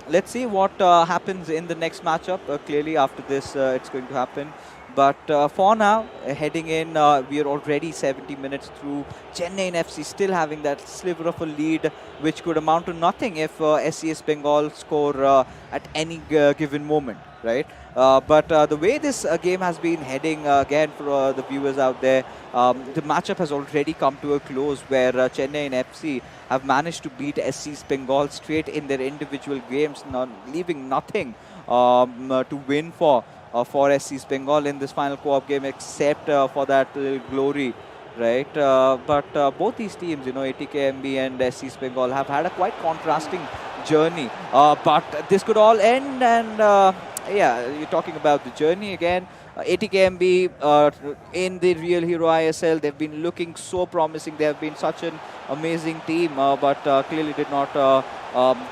let's see what happens in the next matchup. Clearly, after this, it's going to happen. But for now, heading in, we are already 70 minutes through. Chennaiyin FC still having that sliver of a lead, which could amount to nothing if SCS Bengal score at any given moment, right? But the way this game has been heading, again, for the viewers out there, the matchup has already come to a close, where Chennaiyin FC have managed to beat SCS Bengal straight in their individual games, leaving nothing to win for SC's Bengal in this final co-op game, except for that little glory, right? But both these teams, you know, ATKMB and SC's Bengal, have had a quite contrasting journey. But this could all end, and yeah, you're talking about the journey again. ATKMB in the Real Hero eISL, they've been looking so promising. They have been such an amazing team, but clearly did not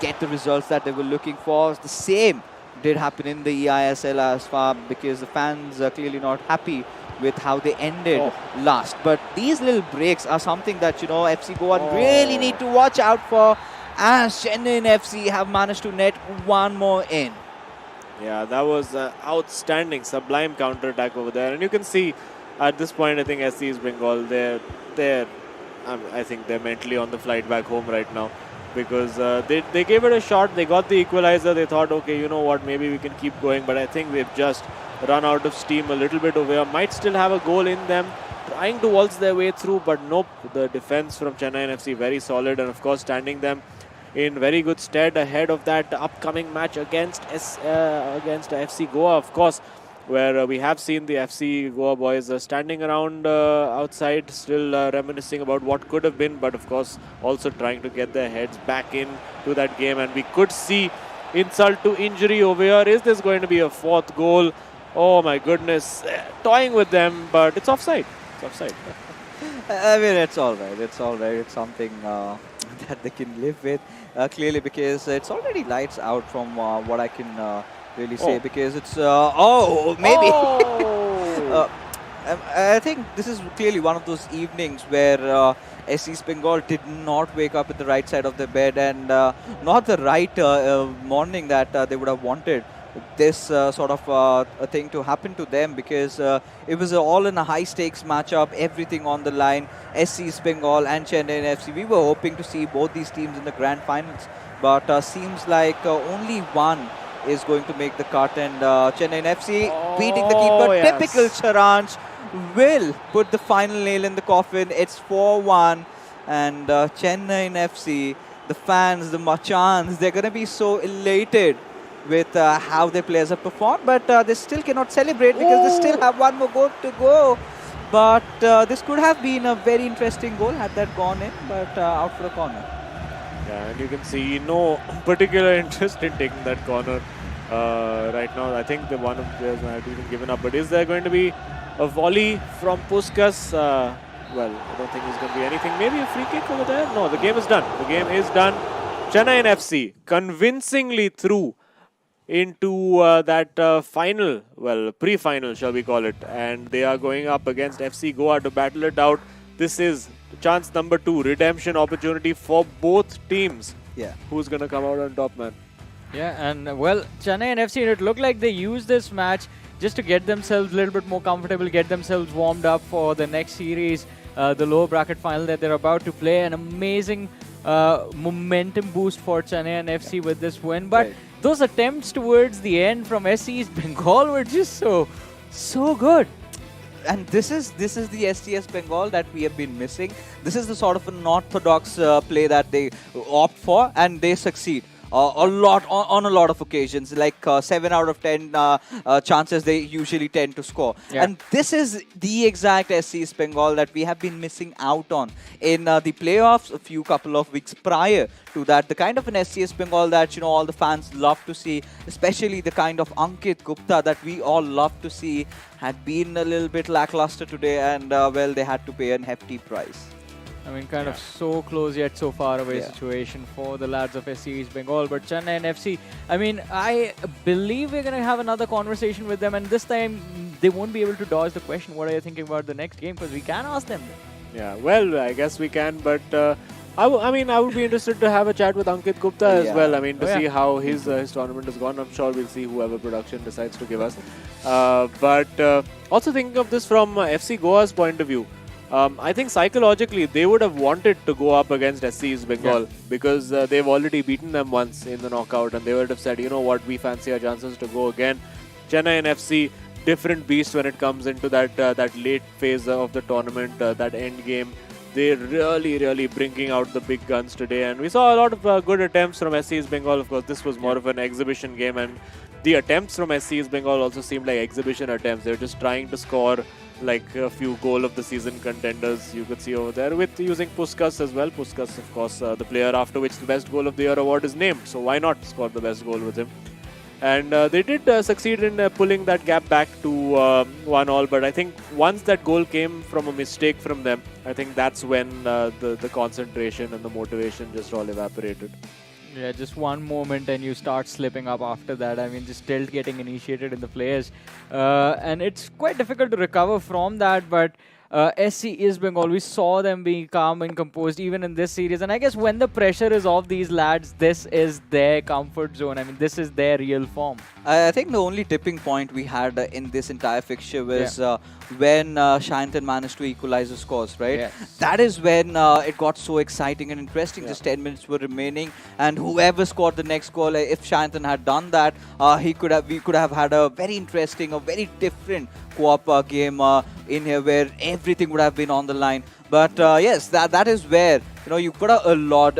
get the results that they were looking for. The same did happen in the eISL as far, because the fans are clearly not happy with how they ended last. But these little breaks are something that, you know, FC Goa really need to watch out for, as Chennaiyin FC have managed to net one more in. Yeah, that was outstanding, sublime counter-attack over there. And you can see at this point, I think SC's Bengal, I think they're mentally on the flight back home right now. Because they gave it a shot, they got the equalizer, they thought, okay, you know what, maybe we can keep going, but I think they've just run out of steam a little bit over here. Might still have a goal in them, trying to waltz their way through, but nope, the defense from Chennaiyin FC very solid, and of course standing them in very good stead ahead of that upcoming match against FC Goa, of course, where we have seen the FC Goa boys standing around outside, still reminiscing about what could have been, but of course also trying to get their heads back into that game. And we could see insult to injury over here. Is this going to be a fourth goal? Oh my goodness, toying with them, but it's offside. It's offside. I mean, it's all right. It's all right. It's something that they can live with, clearly, because it's already lights out from what I can really say, because it's maybe. Oh. I think this is clearly one of those evenings where SCEB Bengal did not wake up at the right side of the bed, and not the right morning that they would have wanted this sort of a thing to happen to them, because it was all in a high stakes matchup, everything on the line. SCEB Bengal and Chennaiyin FC, we were hoping to see both these teams in the grand finals, but seems like only one is going to make the cut, and Chennaiyin FC beating the keeper. Yes. Typical Charanj will put the final nail in the coffin. It's 4-1, and Chennaiyin FC, the fans, the Machans, they're going to be so elated with how their players have performed, but they still cannot celebrate because they still have one more goal to go. But this could have been a very interesting goal had that gone in, but out for a corner. Yeah, and you can see no particular interest in taking that corner right now. I think the one of the players might have even given up. But is there going to be a volley from Puskas? Well, I don't think there's going to be anything. Maybe a free kick over there? No, the game is done. The game is done. Chennaiyin FC convincingly through into that final, well, pre-final shall we call it, and they are going up against FC Goa to battle it out. This is chance number 2, redemption opportunity for both teams. Yeah. Who's going to come out on top, man? Yeah, and well, Chennaiyin FC, it looked like they used this match just to get themselves a little bit more comfortable, get themselves warmed up for the next series, the lower bracket final that they're about to play. An amazing momentum boost for Chennaiyin FC with this win. But those attempts towards the end from SCEB Bengal were just so good. And this is the SCEB Bengal that we have been missing. This is the sort of an orthodox play that they opt for, and they succeed a lot on a lot of occasions. Like 7 out of 10 chances they usually tend to score. Yeah. And this is the exact SCEB Bengal that we have been missing out on in the playoffs a couple of weeks prior to that. The kind of an SCEB Bengal that all the fans love to see, especially the kind of Ankit Gupta that we all love to see, had been a little bit lackluster today, and well, they had to pay a hefty price. I mean, kind of so close yet so far away situation for the lads of SCEB Bengal. But Chennaiyin FC, I mean, I believe we're going to have another conversation with them, and this time they won't be able to dodge the question, what are you thinking about the next game? Because we can ask them. Yeah, well, I guess we can, but I would be interested to have a chat with Ankit Gupta as well. I mean, to see how his tournament has gone. I'm sure we'll see whoever production decides to give us. But also thinking of this from FC Goa's point of view, I think psychologically they would have wanted to go up against SCEB Bengal because they've already beaten them once in the knockout, and they would have said, you know what, we fancy our chances to go again. Chennaiyin FC, different beast when it comes into that late phase of the tournament, that end game. They're really bringing out the big guns today, and we saw a lot of good attempts from SCEB Bengal. Of course, this was more of an exhibition game, and the attempts from SCEB Bengal also seemed like exhibition attempts. They were just trying to score like a few goal of the season contenders you could see over there, with using Puskas as well. Puskas, of course, the player after which the best goal of the year award is named, so why not score the best goal with him? And they did succeed in pulling that gap back to 1-1, but I think once that goal came from a mistake from them, I think that's when the concentration and the motivation just all evaporated. Yeah, just one moment and you start slipping up after that. I mean, just tilt getting initiated in the players. And it's quite difficult to recover from that, but SCEB Bengal, we saw them being calm and composed even in this series. And I guess when the pressure is off these lads, this is their comfort zone. I mean, this is their real form. I think the only tipping point we had in this entire fixture was when Shayantan managed to equalize the scores, right? Yes. That is when it got so exciting and interesting. Just 10 minutes were remaining, and whoever scored the next goal, if Shayantan had done that, we could have had a very interesting, a very different co-op game in here where everything would have been on the line. But yes, that is where you've got a lot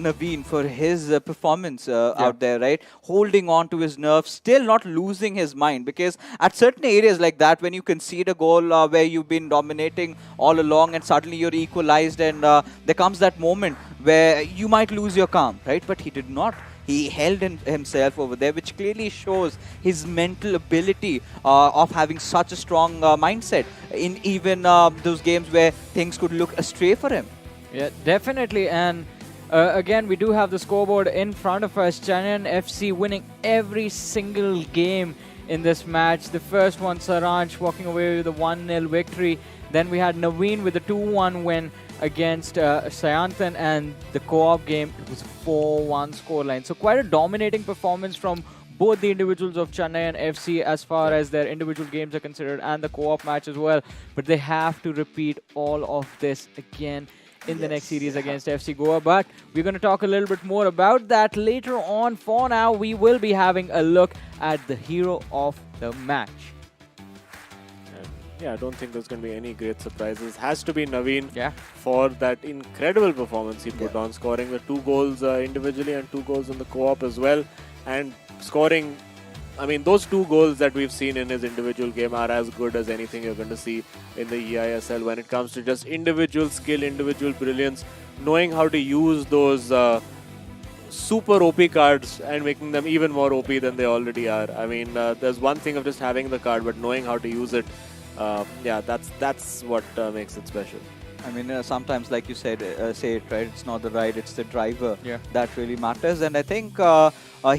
Naveen for his performance out there, right? Holding on to his nerve, still not losing his mind, because at certain areas like that, when you concede a goal where you've been dominating all along and suddenly you're equalized, and there comes that moment where you might lose your calm, right? But he did not. He held himself over there, which clearly shows his mental ability of having such a strong mindset in even those games where things could look astray for him. Yeah, definitely. And again, we do have the scoreboard in front of us. Chennaiyin FC winning every single game in this match. The first one, Saransh walking away with a 1-0 victory. Then we had Nodwin with a 2-1 win against Sayanthan, and the co-op game, it was a 4-1 scoreline. So quite a dominating performance from both the individuals of Chennaiyin FC as far as their individual games are considered, and the co-op match as well. But they have to repeat all of this again in the next series against FC Goa. But we're going to talk a little bit more about that later on. For now, we will be having a look at the hero of the match. Yeah, I don't think there's going to be any great surprises. Has to be Naveen Yeah. for that incredible performance he put on, scoring the 2 goals individually and 2 goals in the co-op as well. And scoring, I mean, those 2 goals that we've seen in his individual game are as good as anything you're going to see in the eISL when it comes to just individual skill, individual brilliance, knowing how to use those super OP cards and making them even more OP than they already are. I mean, there's one thing of just having the card, but knowing how to use it, yeah, that's what makes it special. I mean, sometimes, like you said, say it right, it's not the ride, it's the driver that really matters. And I think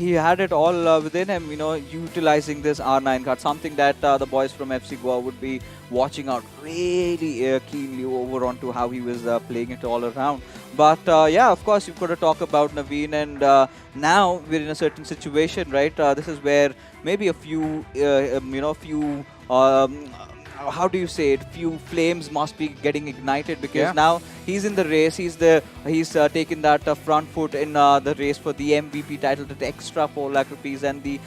he had it all within him, utilizing this R9 card, something that the boys from FC Goa would be watching out really keenly over onto how he was playing it all around. But yeah, of course, you've got to talk about Naveen, and now we're in a certain situation, right? This is where maybe a few, how do you say it? Few flames must be getting ignited, because now he's in the race. He's taken that front foot in the race for the MVP title, the extra 4 lakh rupees, and the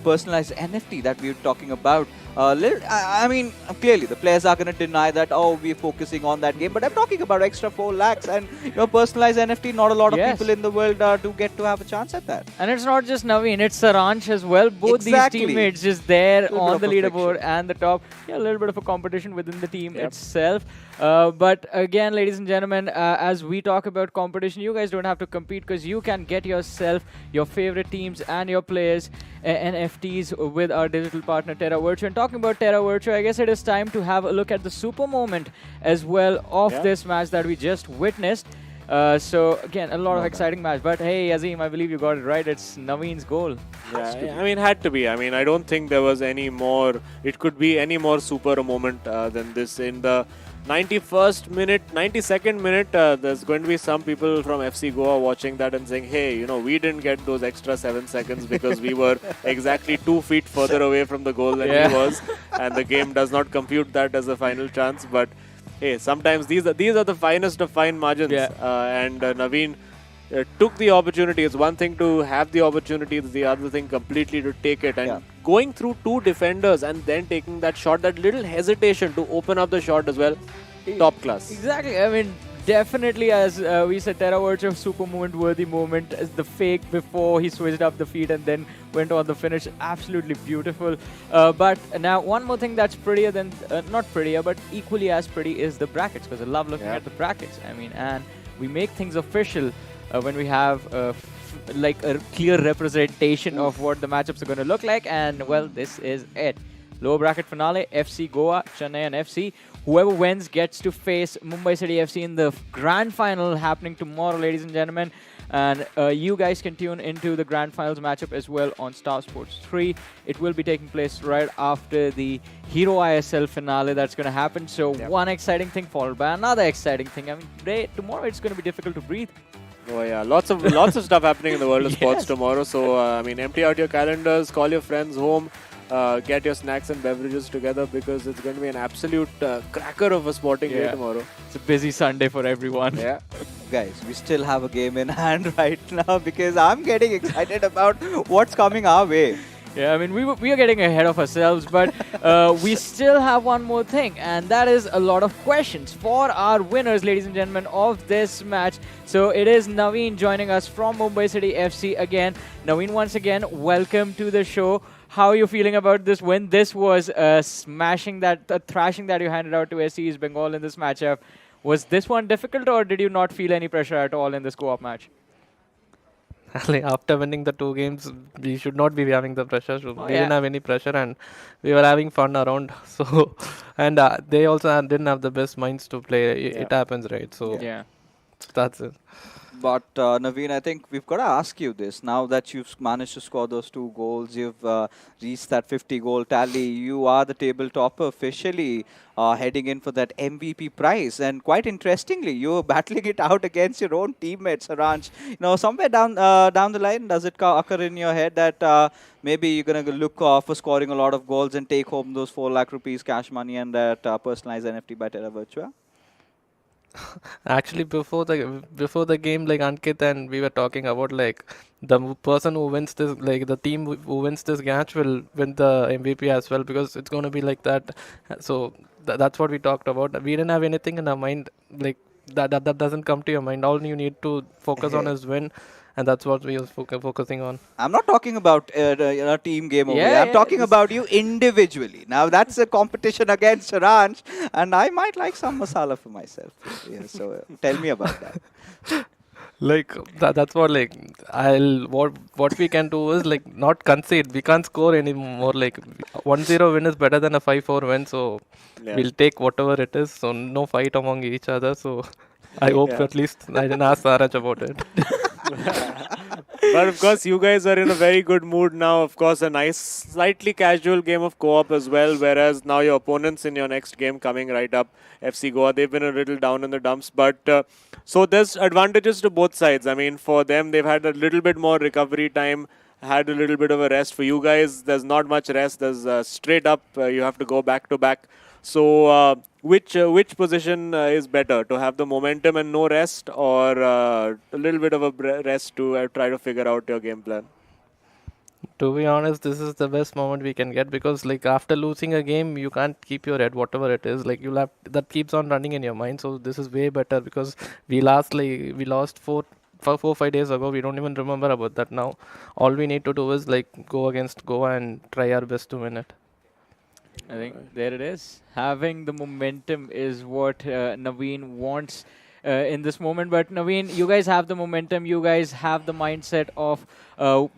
personalized NFT that we were talking about. I mean, clearly the players are going to deny that. Oh, we're focusing on that game, but I'm talking about extra 4 lakhs and personalized NFT. Not a lot of people in the world do get to have a chance at that. And it's not just Naveen, it's Saransh as well. Both these teammates just there on the leaderboard and the top. Yeah, a little bit of a competition within the team itself. But again, ladies and gentlemen, as we talk about competition, you guys don't have to compete, because you can get yourself your favorite teams and your players NFTs with our digital partner Terra Virtue. And talking about Terra Virtue, I guess it is time to have a look at the super moment as well of this match that we just witnessed. So again, a lot of exciting match. But hey, Azim, I believe you got it right. It's Naveen's goal. Yeah, I mean, had to be. I mean, I don't think there was any more. It could be any more super moment than this. In the 91st minute, 92nd minute, there's going to be some people from FC Goa watching that and saying, hey, we didn't get those extra 7 seconds because we were exactly 2 feet further away from the goal than he was, and the game does not compute that as a final chance. But hey, sometimes these are the finest of fine margins, and Naveen took the opportunity. It's one thing to have the opportunity, it's the other thing completely to take it. And going through 2 defenders and then taking that shot, that little hesitation to open up the shot as well, top class. Exactly. I mean, definitely, as we said, Terra Virtue, super moment, worthy moment. As the fake before he switched up the feet and then went on the finish, absolutely beautiful. But now one more thing that's prettier than, not prettier, but equally as pretty is the brackets, because I love looking at the brackets. I mean, and we make things official when we have like a clear representation of what the matchups are going to look like. And well, this is it. Lower bracket finale, FC Goa, Chennaiyin FC. Whoever wins gets to face Mumbai City FC in the grand final happening tomorrow, ladies and gentlemen. And you guys can tune into the grand finals matchup as well on Star Sports 3. It will be taking place right after the Hero ISL finale that's going to happen. So one exciting thing followed by another exciting thing. I mean, tomorrow it's going to be difficult to breathe. Oh yeah, lots of stuff happening in the world of sports tomorrow. So I mean, empty out your calendars, call your friends home, get your snacks and beverages together, because it's going to be an absolute cracker of a sporting day tomorrow. It's a busy Sunday for everyone. Yeah. Guys, we still have a game in hand right now, because I'm getting excited about what's coming our way. Yeah, I mean, we are getting ahead of ourselves, but we still have one more thing, and that is a lot of questions for our winners, ladies and gentlemen, of this match. So it is Naveen joining us from Mumbai City FC again. Naveen, once again, welcome to the show. How are you feeling about this win? This was a thrashing that you handed out to SCEB Bengal in this matchup. Was this one difficult, or did you not feel any pressure at all in this co-op match? Like after winning the 2 games, we should not be having the pressure. So we yeah. didn't have any pressure, and we were having fun around. So, and they also didn't have the best minds to play. It happens, right? So Yeah. that's it. But Naveen, I think we've got to ask you this. Now that you've managed to score those 2 goals, you've reached that 50-goal tally. You are the table topper officially, heading in for that MVP prize. And quite interestingly, you're battling it out against your own teammates, Saransh. You know, somewhere down the line, does it occur in your head that maybe you're going to look for scoring a lot of goals and take home those 4 lakh rupees cash money and that personalized NFT by Terra Virtua? Actually, before the game, like Ankit and we were talking about, like the person who wins this, like the team who wins this match will win the MVP as well, because it's going to be like that. So that's what we talked about. We didn't have anything in our mind like that doesn't come to your mind. All you need to focus on is win, and that's what we are focusing on. I'm not talking about team game over here. Yeah, I'm talking about you individually. Now that's a competition against Saransh, and I might like some masala for myself. Yeah, so tell me about that. Like that's what, like what we can do is like not concede. We can't score anymore. Like 1-0 win is better than a 5-4 win. So we'll take whatever it is. So no fight among each other. So I hope at least I didn't ask Saraj about it. But of course, you guys are in a very good mood now. Of course, a nice, slightly casual game of co-op as well. Whereas now your opponents in your next game coming right up, FC Goa, they've been a little down in the dumps. But so there's advantages to both sides. I mean, for them, they've had a little bit more recovery time, had a little bit of a rest. For you guys, there's not much rest. There's straight up, you have to go back to back. So which position is better, to have the momentum and no rest, or a little bit of a rest to try to figure out your game plan? To be honest, this is the best moment we can get, because like after losing a game, you can't keep your head whatever it is. Like that keeps on running in your mind. So this is way better, because we lost 4-5 days ago. We don't even remember about that now. All we need to do is like go against Goa and try our best to win it. I think there it is. Having the momentum is what Naveen wants in this moment. But Naveen, you guys have the momentum. You guys have the mindset of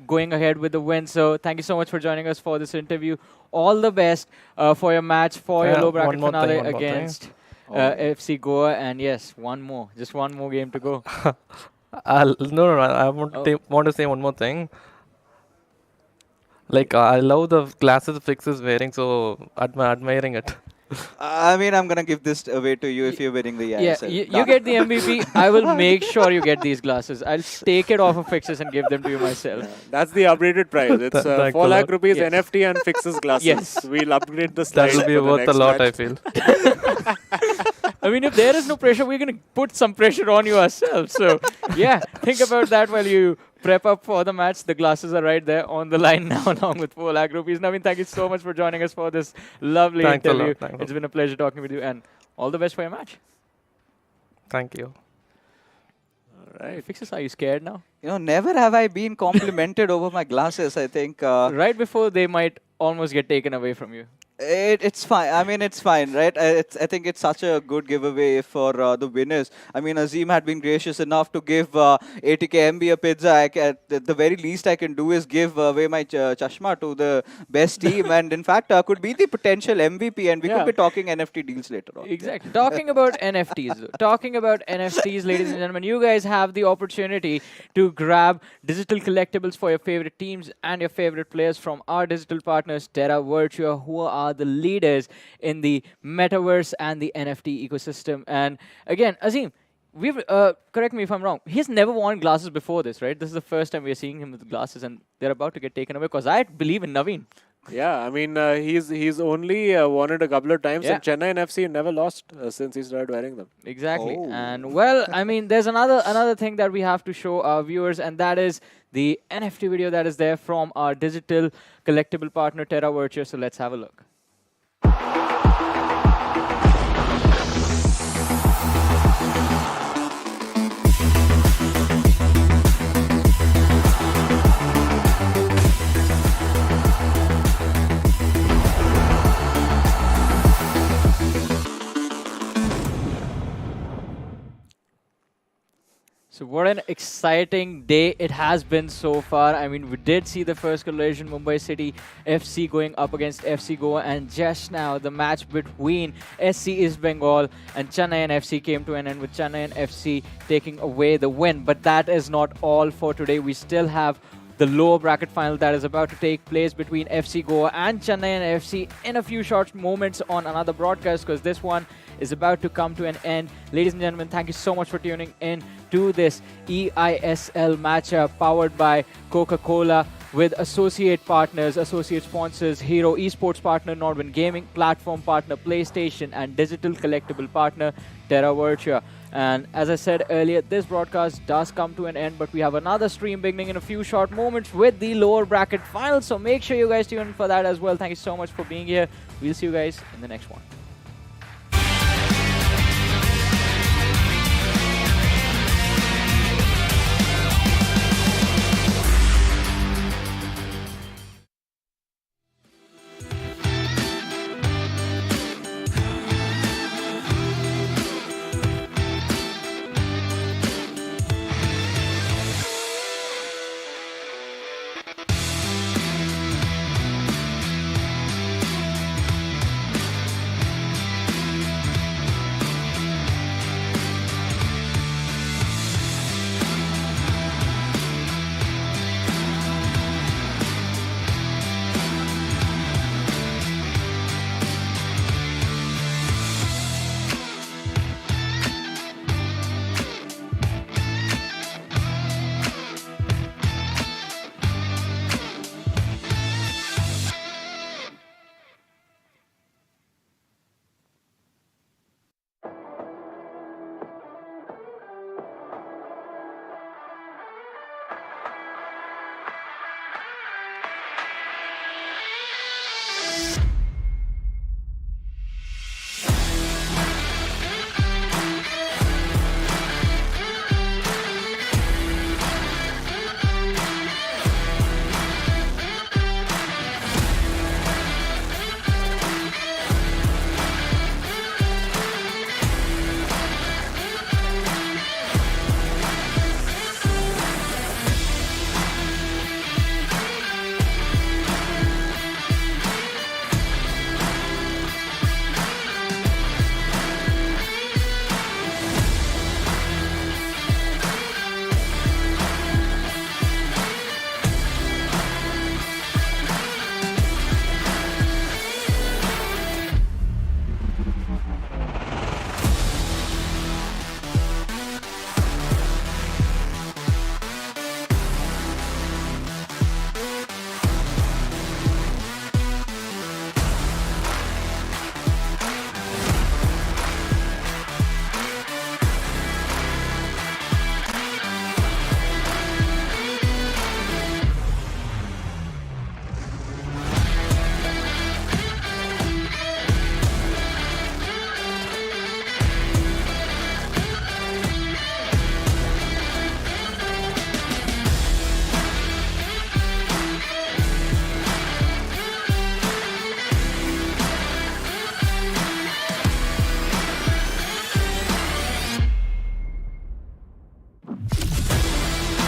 going ahead with the win. So thank you so much for joining us for this interview. All the best for your match, for your low bracket finale against FC Goa. And yes, just one more game to go. No, I want to say one more thing. Like I love the glasses Fix is wearing, so admiring it. I mean, I'm gonna give this away to you if you're winning the eISL. Yeah, you get the MVP. I will make sure you get these glasses. I'll take it off of Fixes and give them to you myself. That's the upgraded price. It's 4 lakh rupees NFT and Fixes glasses. Yes. We'll upgrade the slide. That will be worth a lot, I feel. I mean, if there is no pressure, we're going to put some pressure on you ourselves. So, yeah, think about that while you prep up for the match. The glasses are right there on the line now, along with 4 lakh rupees. Naveen, thank you so much for joining us for this lovely interview. It's been a pleasure talking with you, and all the best for your match. Thank you. All right. Fixes, are you scared now? You know, never have I been complimented over my glasses. I think right before they might almost get taken away from you. It's fine. I mean, it's fine, right? I think it's such a good giveaway for the winners. I mean, Azim had been gracious enough to give ATK MB a pizza. At the very least I can do is give away my chashma to the best team, and in fact, could be the potential MVP, and we could be talking NFT deals later on. Exactly. Talking about NFTs, ladies and gentlemen, you guys have the opportunity to grab digital collectibles for your favorite teams and your favorite players from our digital partners, Terra Virtua, who are the leaders in the metaverse and the NFT ecosystem. And again, Azim, we've correct me if I'm wrong, he's never worn glasses before this, right? This is the first time we're seeing him with glasses, and they're about to get taken away, because I believe in Naveen. Yeah, I mean, he's only won it a couple of times, and Chennaiyin FC never lost since he started wearing them. Exactly. And well, I mean, there's another thing that we have to show our viewers, and that is the NFT video that is there from our digital collectible partner Terra Virtua. So let's have a look. So what an exciting day it has been so far. I mean, we did see the first collision, Mumbai City FC going up against FC Goa, and just now the match between SC East Bengal and Chennaiyin FC came to an end with Chennaiyin FC taking away the win. But that is not all for today. We still have the lower bracket final that is about to take place between FC Goa and Chennaiyin FC in a few short moments on another broadcast, because this one is about to come to an end. Ladies and gentlemen, thank you so much for tuning in to this eISL matchup powered by Coca-Cola with associate partners, associate sponsors, Hero, esports partner Nodwin Gaming, platform partner PlayStation, and digital collectible partner Terra Virtua. And as I said earlier, this broadcast does come to an end, but we have another stream beginning in a few short moments with the lower bracket final. So make sure you guys tune in for that as well. Thank you so much for being here. We'll see you guys in the next one.